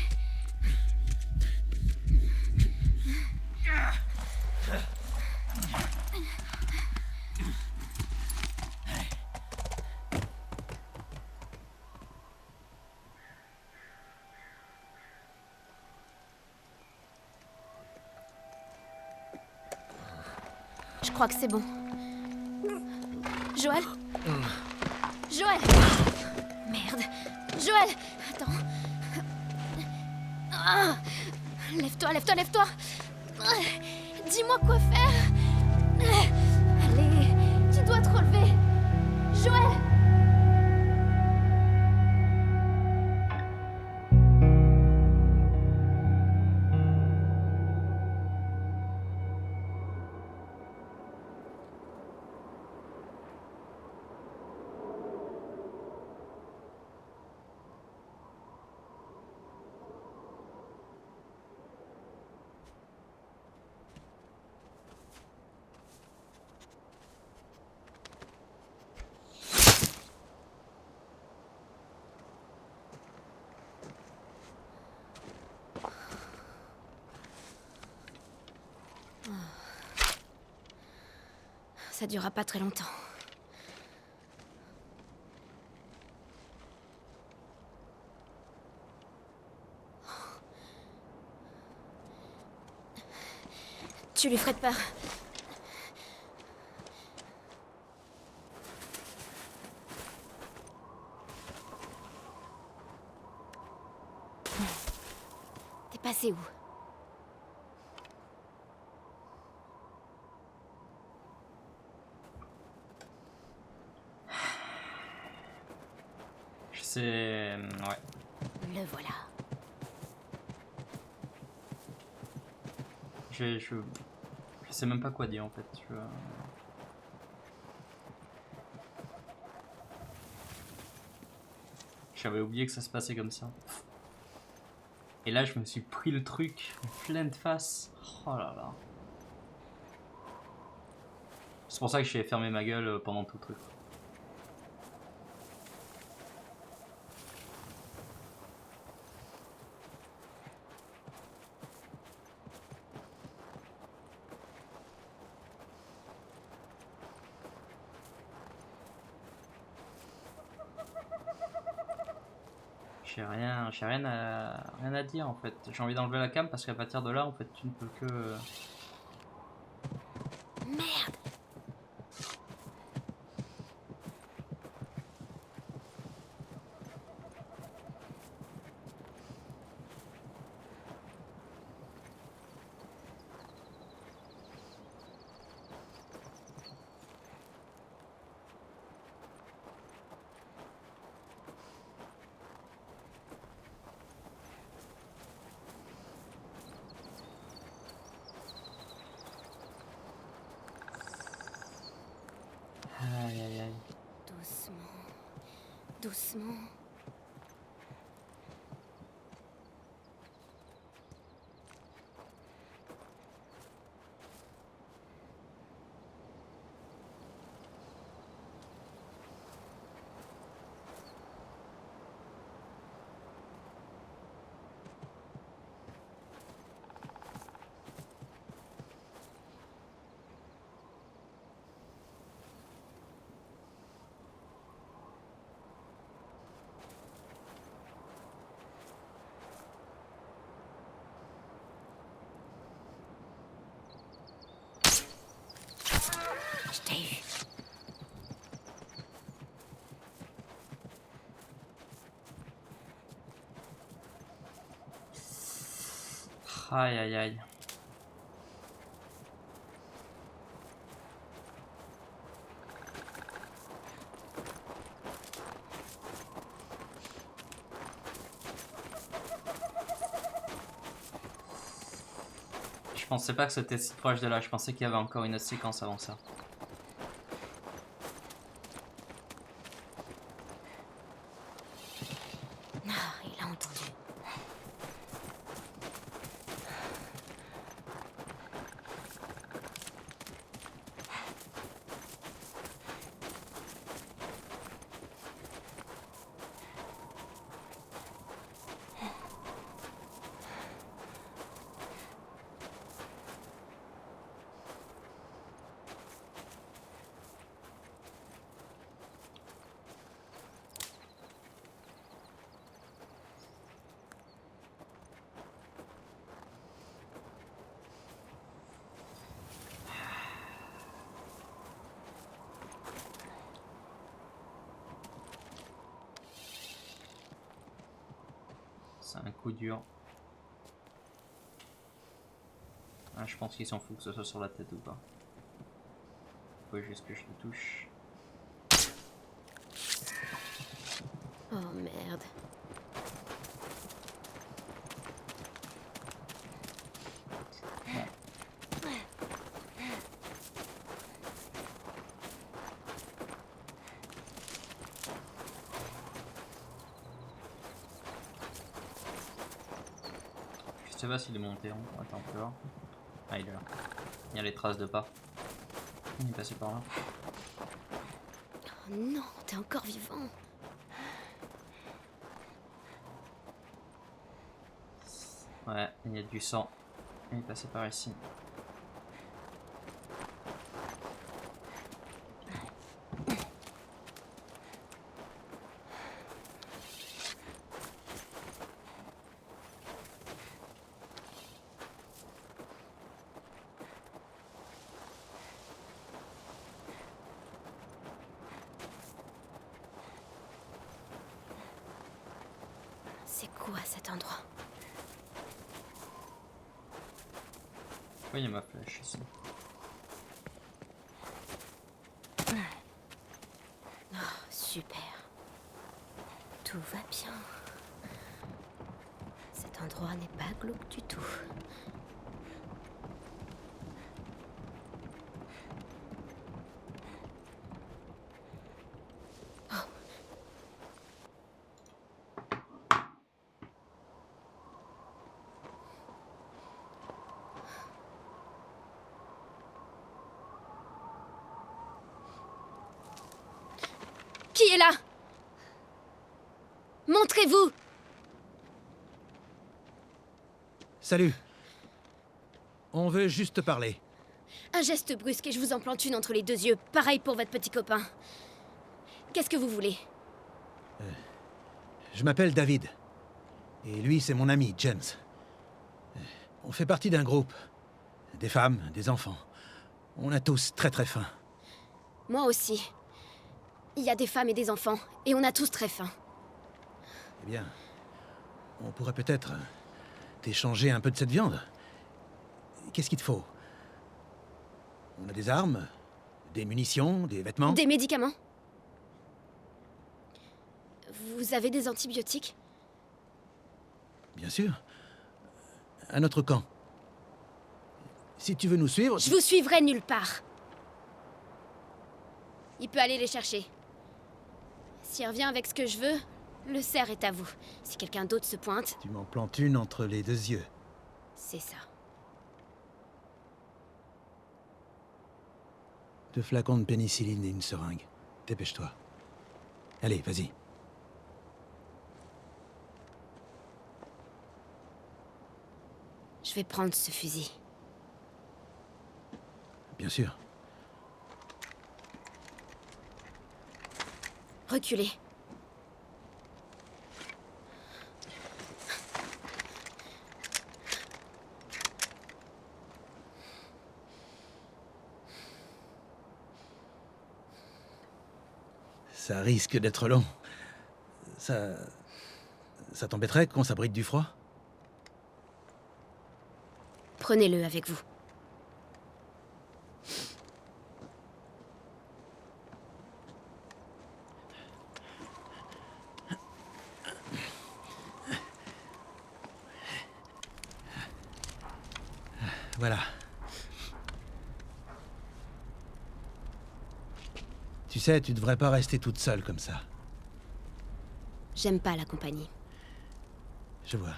Je crois que c'est bon. Joël? Joël! Merde! Joël! Attends. Ah, lève-toi, lève-toi, lève-toi! Dis-moi quoi faire! Allez, tu dois te relever! Joël! Ça durera pas très longtemps. Tu lui ferais peur. T'es passé où? C'est... Ouais. Le voilà. Je sais même pas quoi dire en fait. J'avais oublié que ça se passait comme ça. Et là je me suis pris le truc plein de face. Oh là là. C'est pour ça que j'ai fermé ma gueule pendant tout le truc. J'ai rien à dire en fait. J'ai envie d'enlever la cam parce qu'à partir de là en fait tu ne peux que... Merde! Aïe aïe aïe. Doucement. Doucement. Je t'ai eu. Aïe aïe aïe. Je pensais pas que c'était si proche de là, je pensais qu'il y avait encore une autre séquence avant ça. Ah, il a entendu. C'est un coup dur. Ah, je pense qu'il s'en fout que ce soit sur la tête ou pas. Faut juste que je le touche. Oh merde. Je sais pas s'il est monté. Attends, on peut voir. Ah, il est là. Il y a les traces de pas. Il est passé par là. Oh non, t'es encore vivant. Ouais, il y a du sang. Il est passé par ici. C'est quoi cet endroit? Oui, il y a ma flèche ici. Oh, super. Tout va bien. Cet endroit n'est pas glauque du tout. Qui est là? Montrez-vous! Salut. On veut juste te parler. Un geste brusque et je vous en plante une entre les deux yeux. Pareil pour votre petit copain. Qu'est-ce que vous voulez? Je m'appelle David. Et lui, c'est mon ami, James. On fait partie d'un groupe. Des femmes, des enfants. On a tous très très faim. Moi aussi. Il y a des femmes et des enfants, et on a tous très faim. Eh bien, on pourrait peut-être t'échanger un peu de cette viande. Qu'est-ce qu'il te faut? On a des armes, des munitions, des vêtements. Des médicaments? Vous avez des antibiotiques? Bien sûr. À notre camp. Si tu veux nous suivre... Je vous suivrai nulle part. Il peut aller les chercher. S'il revient avec ce que je veux, le cerf est à vous. Si quelqu'un d'autre se pointe, Tu m'en plantes une entre les deux yeux. c'est ça. 2 flacons de pénicilline et une seringue. Dépêche-toi. Allez, vas-y. Je vais prendre ce fusil. Bien sûr. Reculez. Ça risque d'être long. Ça t'embêterait qu'on s'abrite du froid? Prenez-le avec vous. Voilà. Tu sais, tu devrais pas rester toute seule comme ça. J'aime pas la compagnie. Je vois.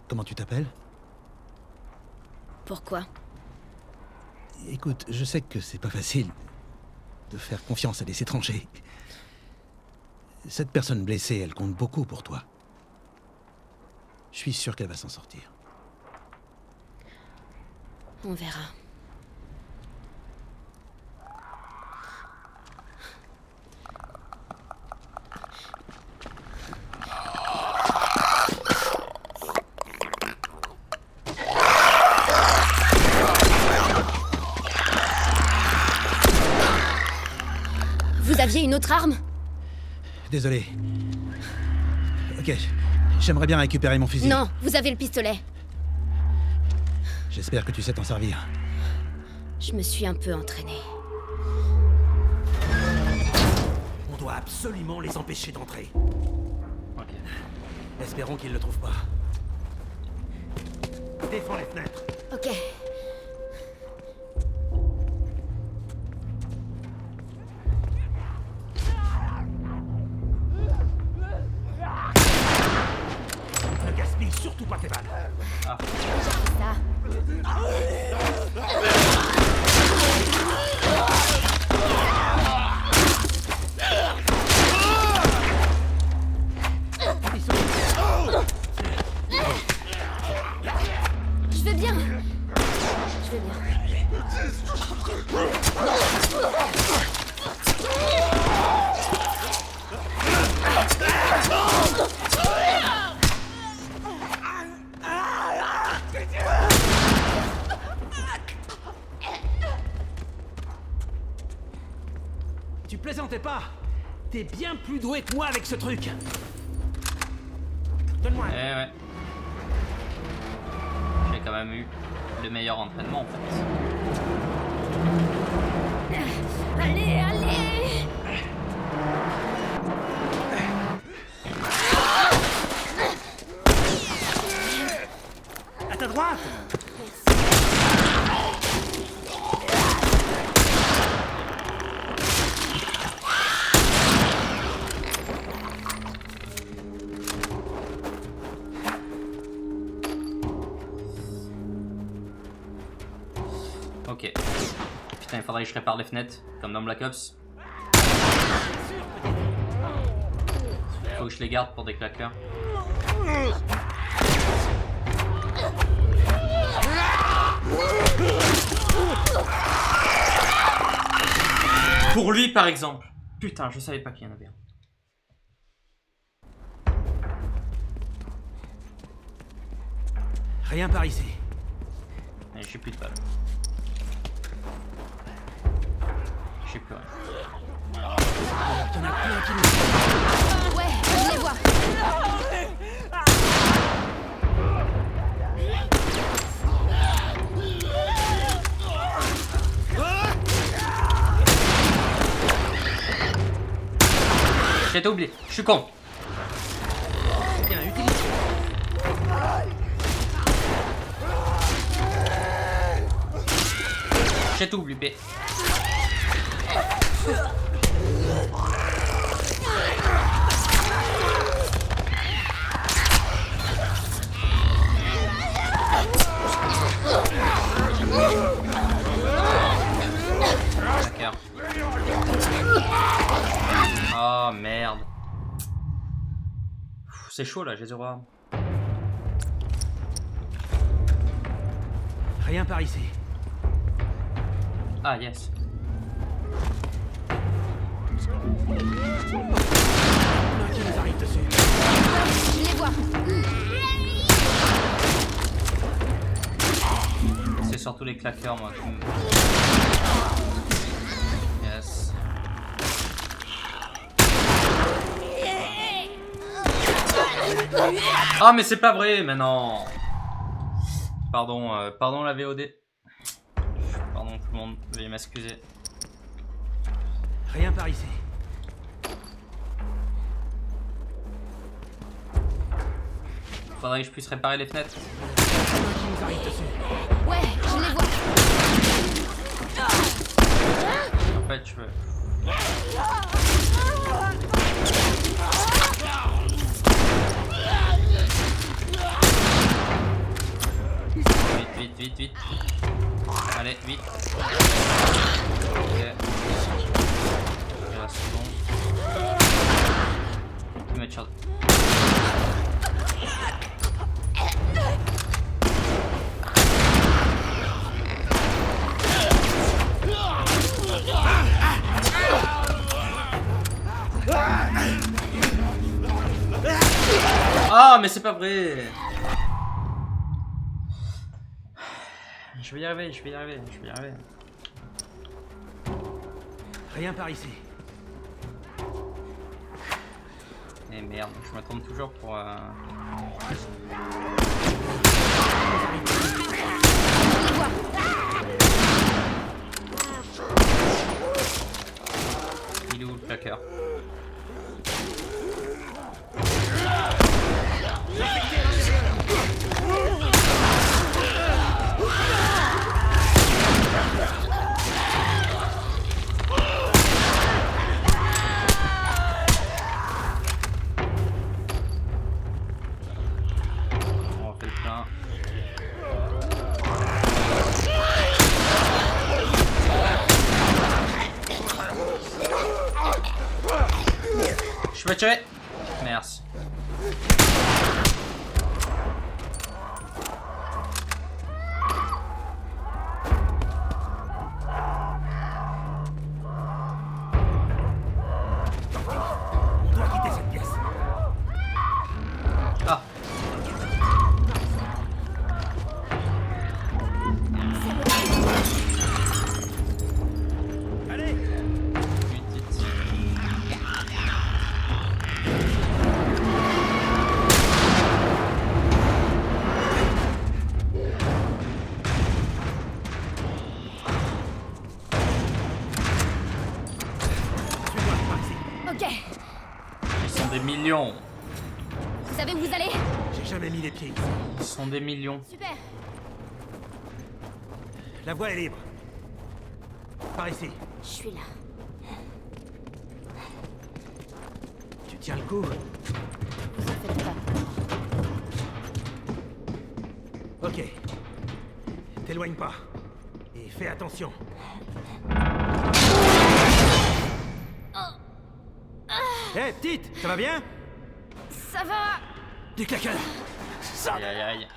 Comment tu t'appelles? Pourquoi? Écoute, je sais que c'est pas facile de faire confiance à des étrangers. Cette personne blessée, elle compte beaucoup pour toi. Je suis sûr qu'elle va s'en sortir. On verra. Vous aviez une autre arme? Désolé. Ok, J'aimerais bien récupérer mon fusil. Non, vous avez le pistolet. J'espère que tu sais t'en servir. Je me suis un peu entraînée. On doit absolument les empêcher d'entrer. Ok. Espérons qu'ils le trouvent pas. Défends les fenêtres. Ok. Ne gaspille surtout pas tes balles. Ah. Ça. Je vais bien. Je vais bien. Tu plaisantais pas. T'es bien plus doué que moi avec ce truc. Donne-moi. Eh ouais. J'ai quand même eu le meilleur entraînement en fait. Allez, allez. À ta droite. Ok. Putain, il faudrait que je répare les fenêtres, comme dans Black Ops. Faut que je les garde pour des claqueurs. Pour lui, par exemple. Putain, je savais pas qu'il y en avait un. Rien par ici. Et j'ai plus de balles. J'ai plus rien. T'en as plein qui nous... Ouais, je les vois. J'ai oublié, je suis con. Bien, utilise. J'ai tout oublié. D'accord. Oh merde. C'est chaud là, j'ai zéro arme. Rien par ici. Ah yes. L'un qui nous arrive dessus. Je les vois. C'est surtout les claqueurs moi. Yes. Ah mais c'est pas vrai maintenant. Pardon, pardon la VOD. Pardon tout le monde, veuillez m'excuser. Rien par ici. Faudrait que je puisse réparer les fenêtres. L'un qui nous arrive dessus. Ouais, je les vois. En fait je veux. Vite, vite, vite, vite. Allez, vite. Ok. Ok, là c'est bon. Je vais mettre sur... Ah mais c'est pas vrai. Je vais y arriver, je vais y arriver, je vais y arriver. Rien par ici. Et merde, je me trompe toujours pour... Il est où le placard? On refait le plein. Je peux tuer. Merci. On doit quitter cette pièce. Ah. Allez, Petite. suis-moi, par ici. Ok. Ils sont des millions. Vous savez où vous allez? J'ai jamais mis les pieds ici. Ils sont des millions. Super. La voie est libre. Par ici. Je suis là. Tu tiens le coup? Vous en faites pas. Ok. T'éloigne pas. Et fais attention. Hé, petite, ça va bien? Ça va. Des claquades. Aïe aïe aïe.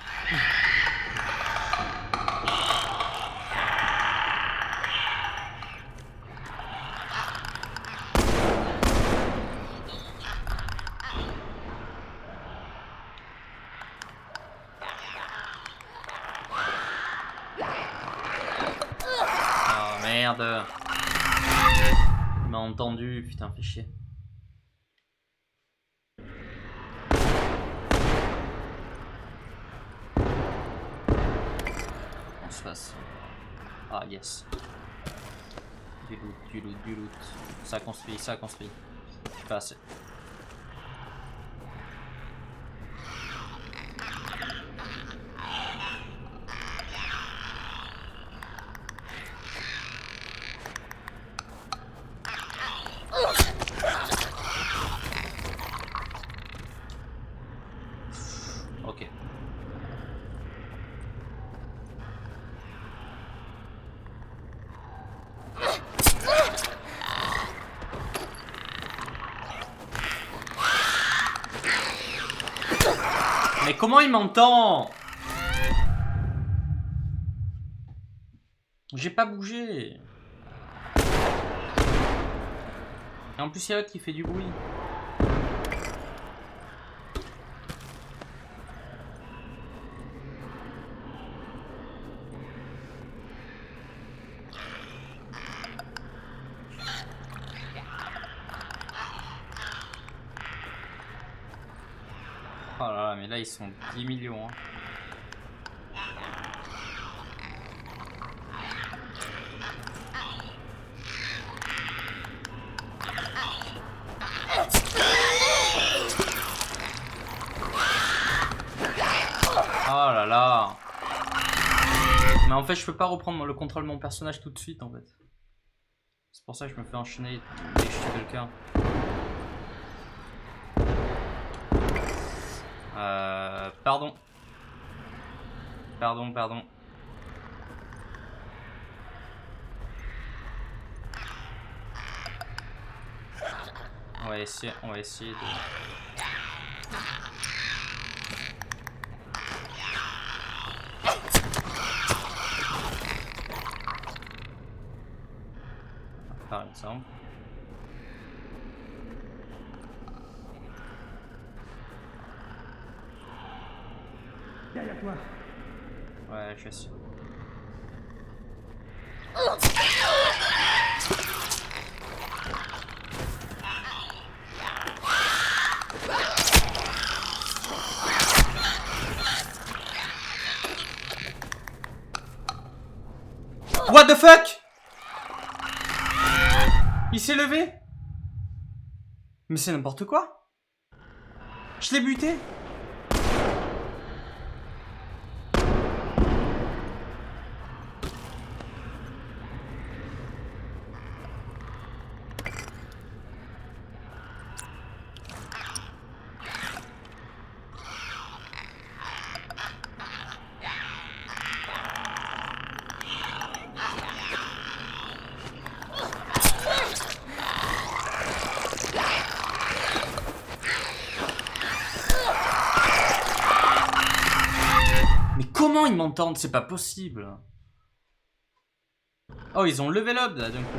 Oh merde. Il m'a entendu, putain, fais chier. On se fasse. Ah yes. Du loot, du loot, du loot. Ça construit, ça construit. Pas assez. Ok. Mais comment il m'entend? J'ai pas bougé. Et en plus il y a l'autre qui fait du bruit. Oh là là, mais là ils sont 10 millions. Hein. Oh là là. Mais en fait je peux pas reprendre le contrôle de mon personnage tout de suite en fait. C'est pour ça que je me fais enchaîner dès que je tue quelqu'un. Pardon. Pardon. On va essayer de... Par exemple. Derrière toi. Ouais, je sais. What the fuck? Il s'est levé? Mais c'est n'importe quoi. Je l'ai buté. Comment ils m'entendent? C'est pas possible. Oh, ils ont level up là d'un coup.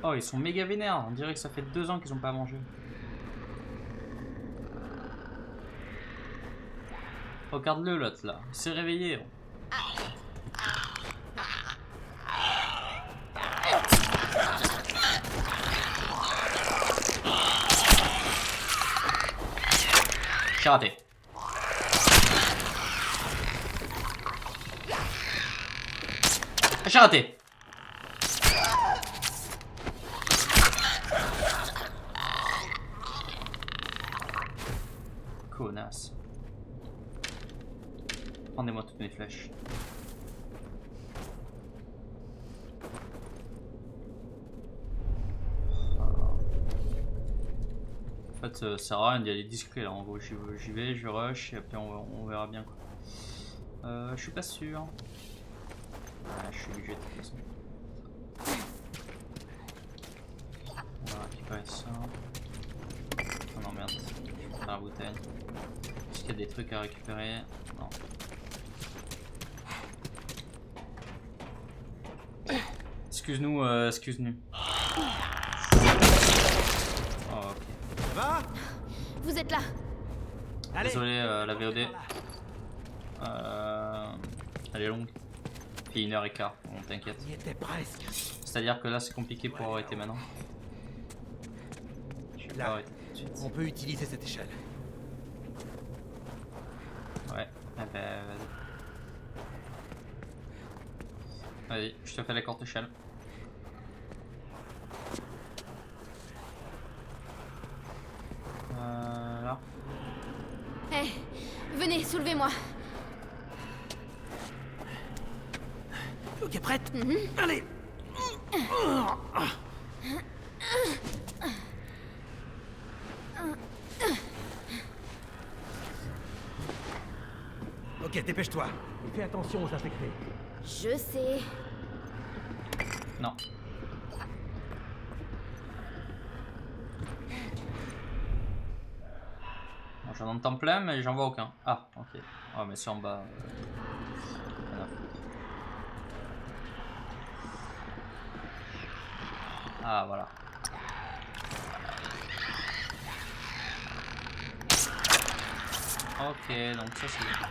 Oh, ils sont méga vénères. On dirait que ça fait 2 ans qu'ils ont pas mangé. Regarde-le l'autre là. Il s'est réveillé. J'ai raté. J'ai raté. Connasse. Rendez-moi toutes mes flèches. En fait, ça sert à rien d'y aller discret là. En gros, j'y vais, je rush et après on verra bien quoi. Je suis pas sûr. Ouais, je suis obligé de toute façon. On va récupérer ça. Oh non, merde. La bouteille. Est-ce qu'il y a des trucs à récupérer? Non. Excuse-nous, excuse-nous. Oh, ok. Ça va? Vous êtes là. Allez. Désolé, la VOD. Elle est longue. Puis 1h15, bon, t'inquiète. Il était presque. C'est-à-dire que là, c'est compliqué pour arrêter maintenant. Je vais pas Là, arrêter tout de suite. on peut utiliser cette échelle. Ouais, eh ben, vas-y. Vas-y, je te fais la courte échelle. Là. Hé, venez, soulevez-moi. Ok, prête? Allez. Ok, dépêche-toi. Et fais attention aux infectés. Je sais. Non. Bon, j'en entends plein, mais j'en vois aucun. Ah, ok. Oh, mais c'est en bas. Voilà. Ah, voilà. Ok, donc ça c'est bien.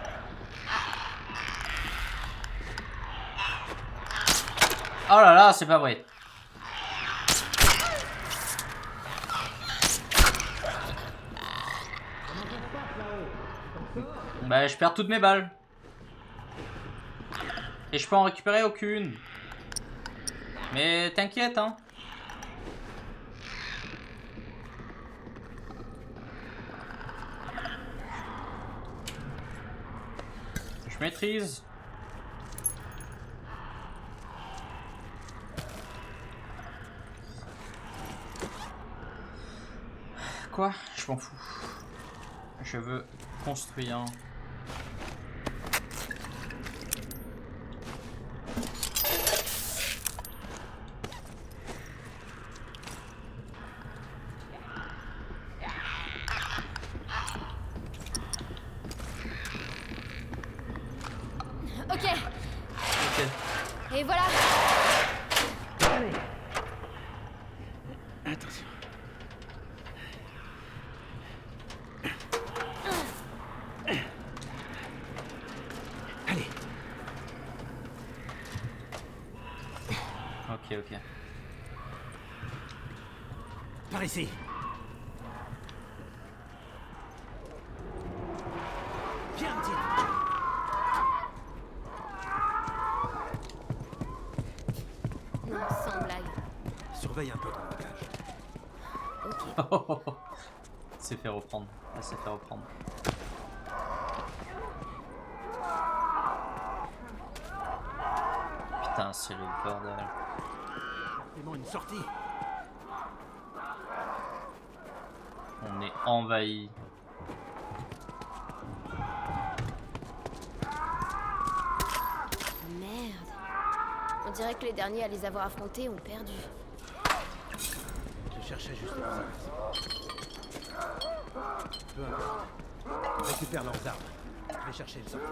Oh là là, c'est pas vrai. Bah, je perds toutes mes balles. Et je peux en récupérer aucune. Mais t'inquiète, hein. Je maîtrise. Quoi? Je m'en fous. Je veux construire. Ok, Ok. et voilà. Ok. Par ici. Viens, petit. Non, sans blague. Surveille un peu ton bagage. Ok. C'est fait reprendre. Elle s'est fait reprendre. Putain, c'est le bordel. Vraiment une sortie. On est envahi. Merde. On dirait que les derniers à les avoir affrontés ont perdu. Je cherchais juste ça. Peu importe. Récupère leurs armes. Je vais chercher le sortie.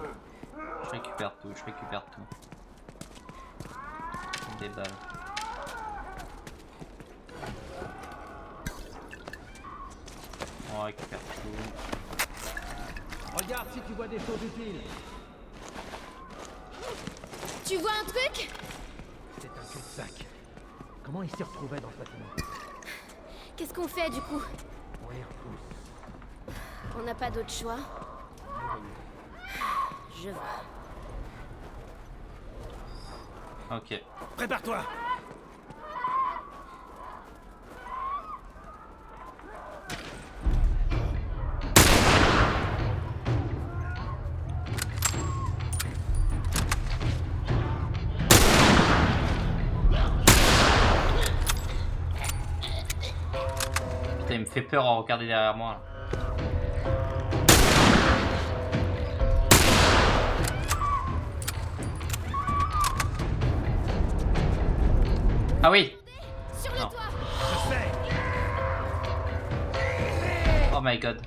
Je récupère tout, je récupère tout. Des balles. On récupère tout. Regarde si tu vois des choses utiles. Tu vois un truc? C'est un cul-de-sac. Comment ils s'y retrouvaient dans ce bâtiment? Qu'est-ce qu'on fait du coup? On les repousse. On n'a pas d'autre choix. Je vois. Ok. Prépare-toi. Putain, il me fait peur à regarder derrière moi là. Ah oui! Sur le Non. toit! Je sais. Oh my god.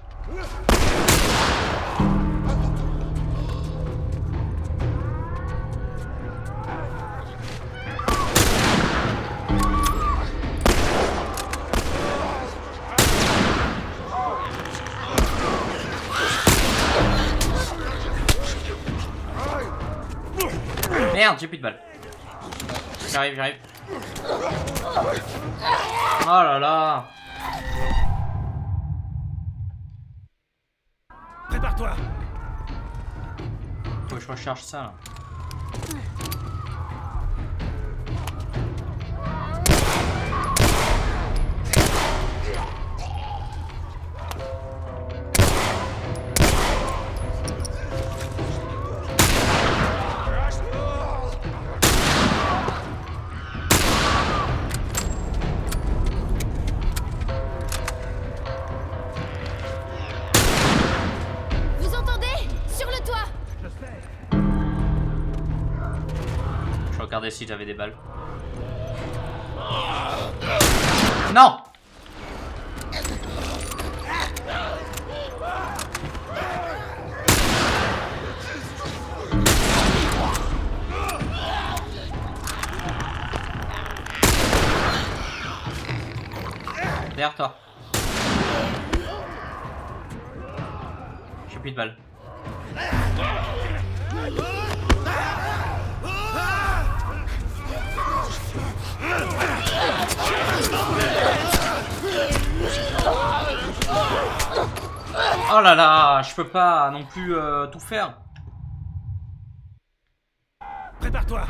Merde, j'ai plus de balles. J'arrive, j'arrive. Oh là là. Prépare-toi. Faut que je recharge ça là. Vous entendez? Sur le toit! Je sais. Je regardais si j'avais des balles. Non! Derrière toi. J'ai plus de balles. Oh là là, je peux pas non plus tout faire. Prépare-toi.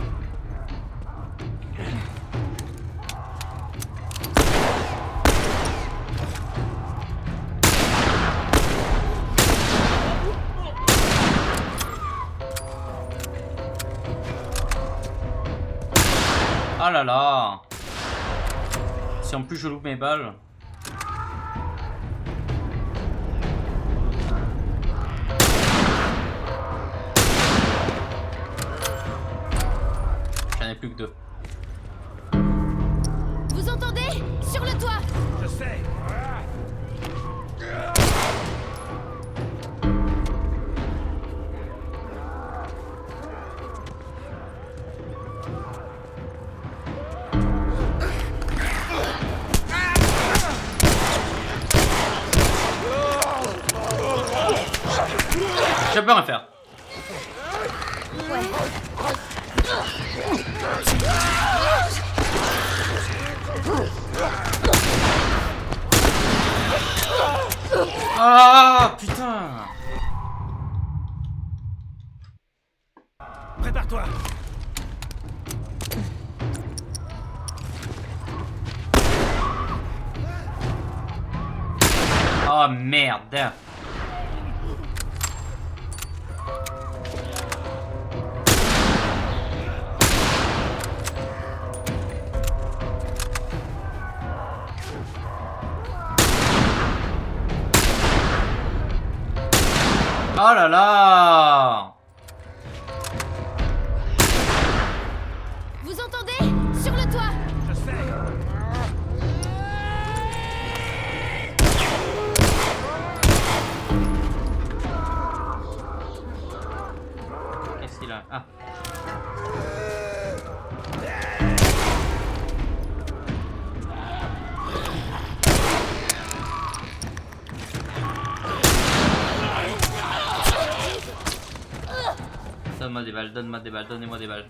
Oh là là. Si en plus je loupe mes balles. J'en ai plus que 2. Vous entendez? Sur le toit! Je sais. Je peux rien faire. Ouais. Ah putain. Prépare-toi. Oh merde. Oh là là. Vous entendez? Sur le toit! Je sais. Qu'est-ce qu'il a? Ah. Donne-moi des balles, donne-moi des balles, donnez-moi des balles.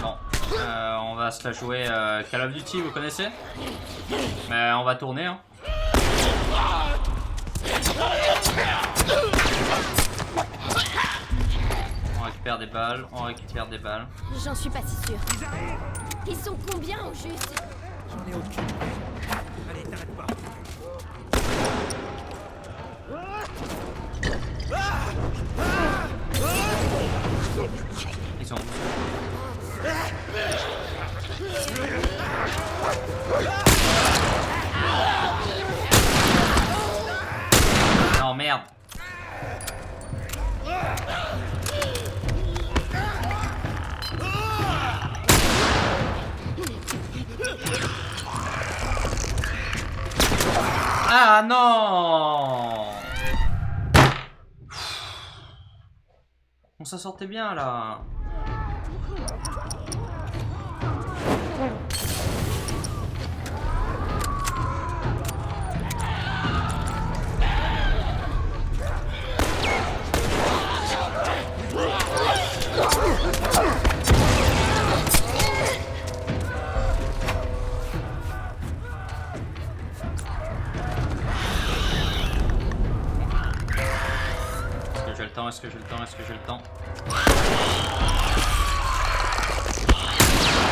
Bon, on va se la jouer Call of Duty, vous connaissez? Mais on va tourner, hein. On récupère des balles, on récupère des balles. J'en suis pas si sûre. Ils sont combien au juste? J'en ai aucune. Allez, t'arrête pas. Ils sont où? Non merde. Ah non. On s'en sortait bien là. Est-ce que j'ai le temps? Est-ce que j'ai le temps?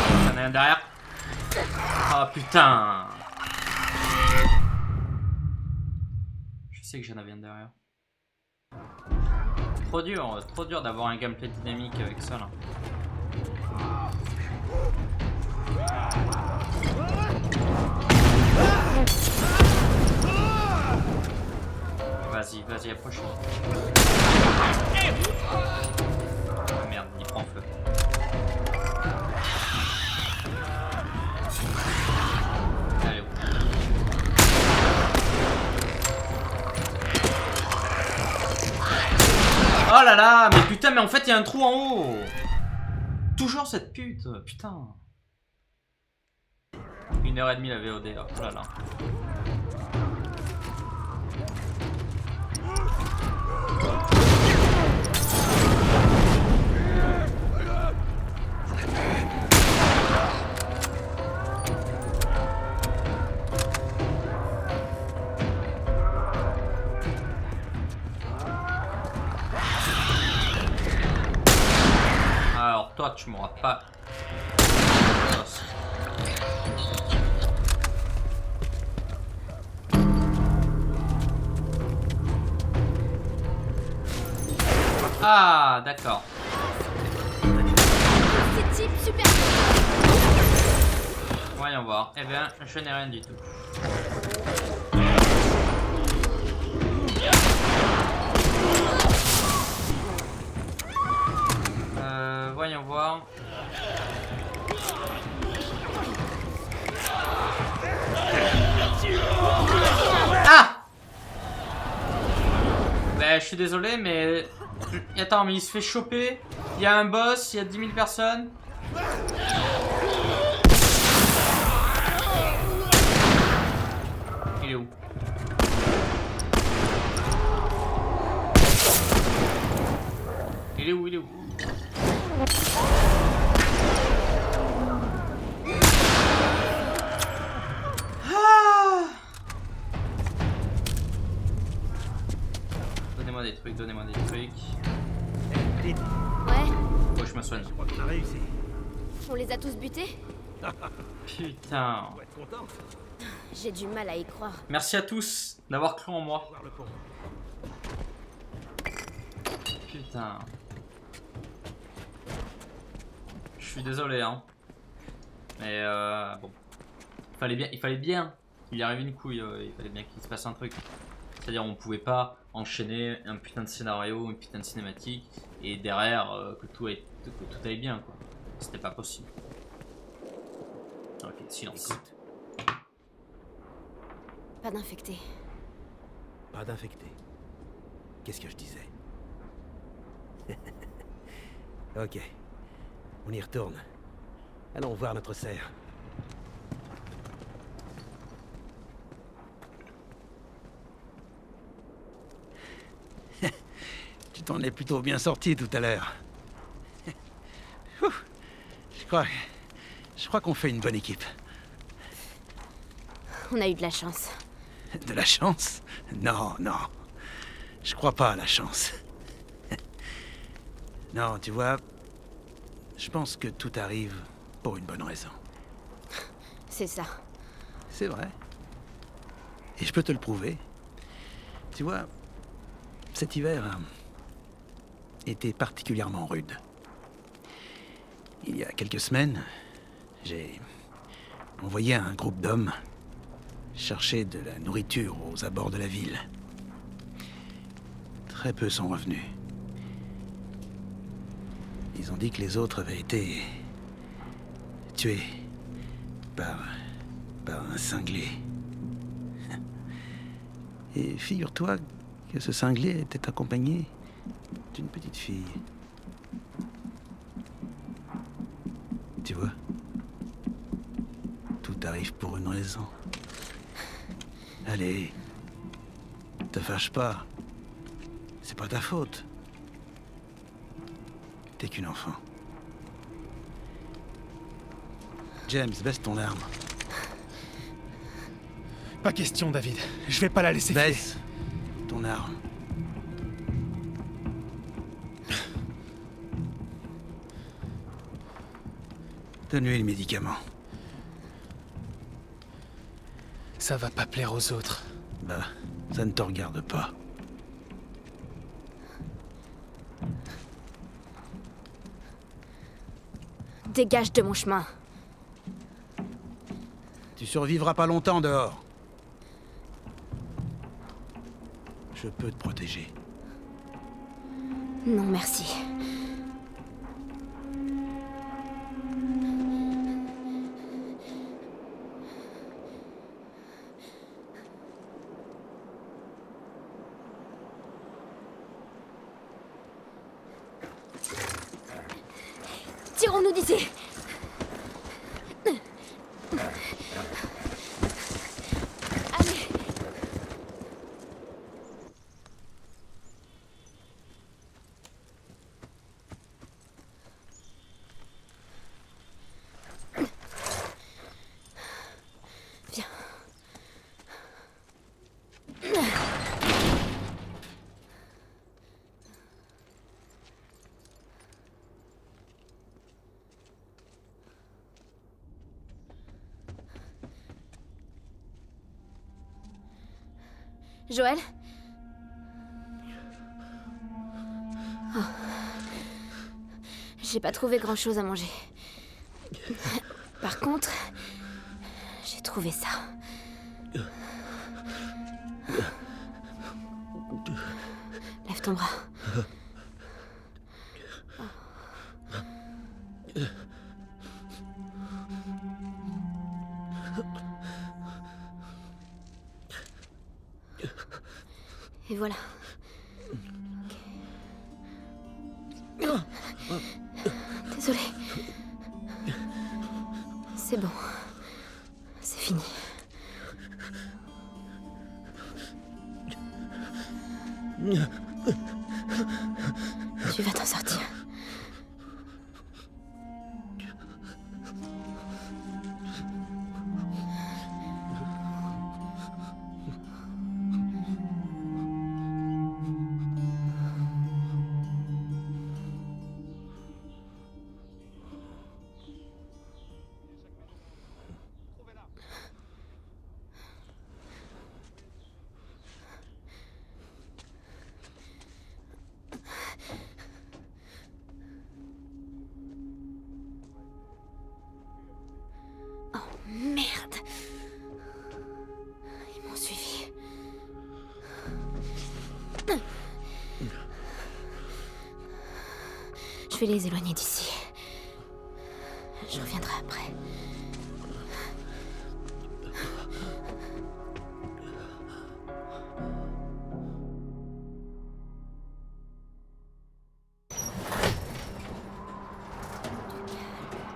Il y en a un derrière. Oh putain. Je sais que j'en avais un derrière. Trop dur d'avoir un gameplay dynamique avec ça là. Vas-y, vas-y, approche-moi. Oh merde, il prend feu. Allez. Oh là là, mais putain, mais en fait il y a un trou en haut. Toujours cette pute, putain. 1h30 la VOD, oh là là. Alors toi tu m'auras pas. Ah d'accord. C'est type super. Voyons voir. Eh bien, je n'ai rien du tout. Voyons voir. Ah! Ben, je suis désolé, mais... Attends, mais il se fait choper. Il y a un boss, il y a 10 000 personnes. Il est où? Il est où? Il est où? Donnez-moi des trucs, donnez-moi des trucs. Dites, Ouais, Faut que je me soigne. je crois qu'on a réussi. on les a tous butés? Putain. Faut être contente. J'ai du mal à y croire. Merci à tous d'avoir cru en moi. Voir le pont. Putain. Je suis désolé, hein. Mais bon. Il fallait bien qu'il y arrive une couille. Il fallait bien qu'il se passe un truc. C'est-à-dire, on pouvait pas enchaîner un putain de scénario, une putain de cinématique, et derrière que tout aille bien, quoi. C'était pas possible. Ok, silence. Écoute, Pas d'infectés. pas d'infecté. Qu'est-ce que je disais? Ok. On y retourne. Allons voir notre serre. Tu t'en es plutôt bien sorti tout à l'heure. Ouf. Je crois qu'on fait une bonne équipe. On a eu de la chance. De la chance? Non, non. Je crois pas à la chance. Non, tu vois, je pense que tout arrive pour une bonne raison. C'est ça. C'est vrai. Et je peux te le prouver. Tu vois, cet hiver a été particulièrement rude. Il y a quelques semaines, j'ai envoyé un groupe d'hommes chercher de la nourriture aux abords de la ville. Très peu sont revenus. Ils ont dit que les autres avaient été tués par un cinglé. Et figure-toi que ce cinglé était accompagné d'une petite fille. Tu vois, tout arrive pour une raison. Allez, te fâche pas. C'est pas ta faute. T'es qu'une enfant. James, baisse ton arme. Pas question, David. Je vais pas la laisser filer. Baisse ton arme. Donne-lui le médicament. Ça va pas plaire aux autres. Bah, ça ne te regarde pas. Dégage de mon chemin. Tu survivras pas longtemps dehors. Je peux te protéger. Non, merci. Tirons-nous d'ici. Allez. Viens. Joël? Oh. J'ai pas trouvé grand-chose à manger. Par contre, j'ai trouvé ça. Lève ton bras. Et voilà. Désolée. C'est bon. C'est fini. vais les éloigner d'ici. Je reviendrai après.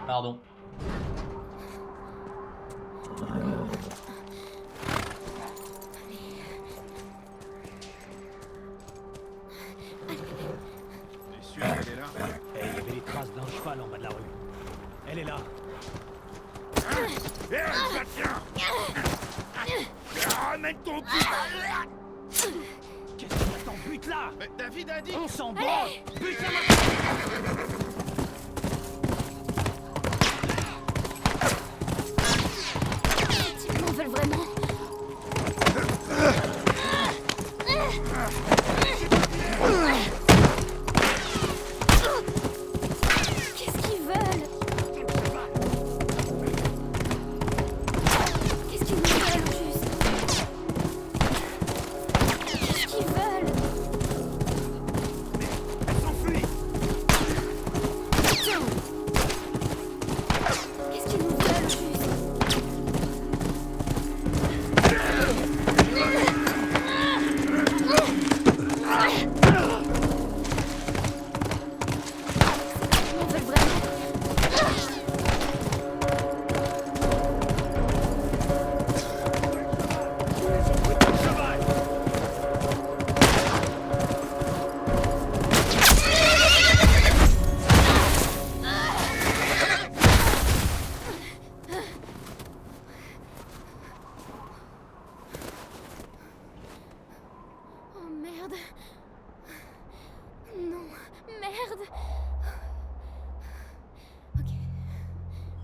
Pardon. T'es sûr qu'elle est là? Eh, il y avait les traces d'un cheval en bas de la rue. Elle est là. Ramène ton cul! Qu'est-ce que t'attends? Bute là! Mais David a dit... On s'en branle! Bute la maintenant! Ils m'en veulent vraiment. Qu'est-ce qu'ils veulent? Qu'est-ce qu'ils nous veulent, au juste? Qu'est-ce qu'ils veulent? S'enfuit! Putain! Qu'est-ce qu'ils nous veulent, au juste? Ils m'en veulent vraiment. Oh merde. Non, merde. Ok.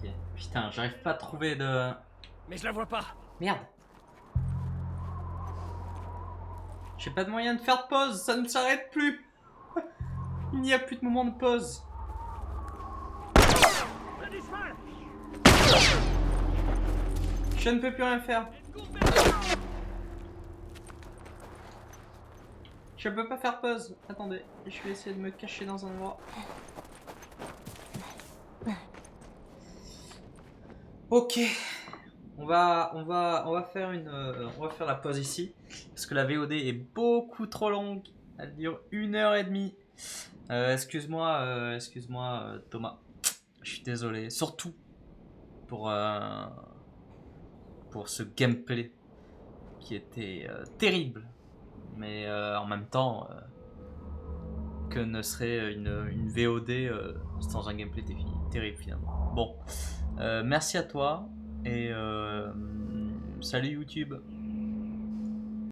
Ok. Putain, j'arrive pas à trouver de... Mais je la vois pas! Merde. J'ai pas de moyen de faire de pause, ça ne s'arrête plus. Il n'y a plus de moment de pause. Je ne peux plus rien faire. Je peux pas faire pause. Attendez, je vais essayer de me cacher dans un endroit. Ok. On va faire on va faire la pause ici parce que la VOD est beaucoup trop longue. Elle dure 1h30. Excuse-moi, Thomas. Je suis désolé. Surtout pour ce gameplay qui était terrible. Mais en même temps, que ne serait une VOD sans un gameplay terrible finalement. Bon, merci à toi et salut YouTube.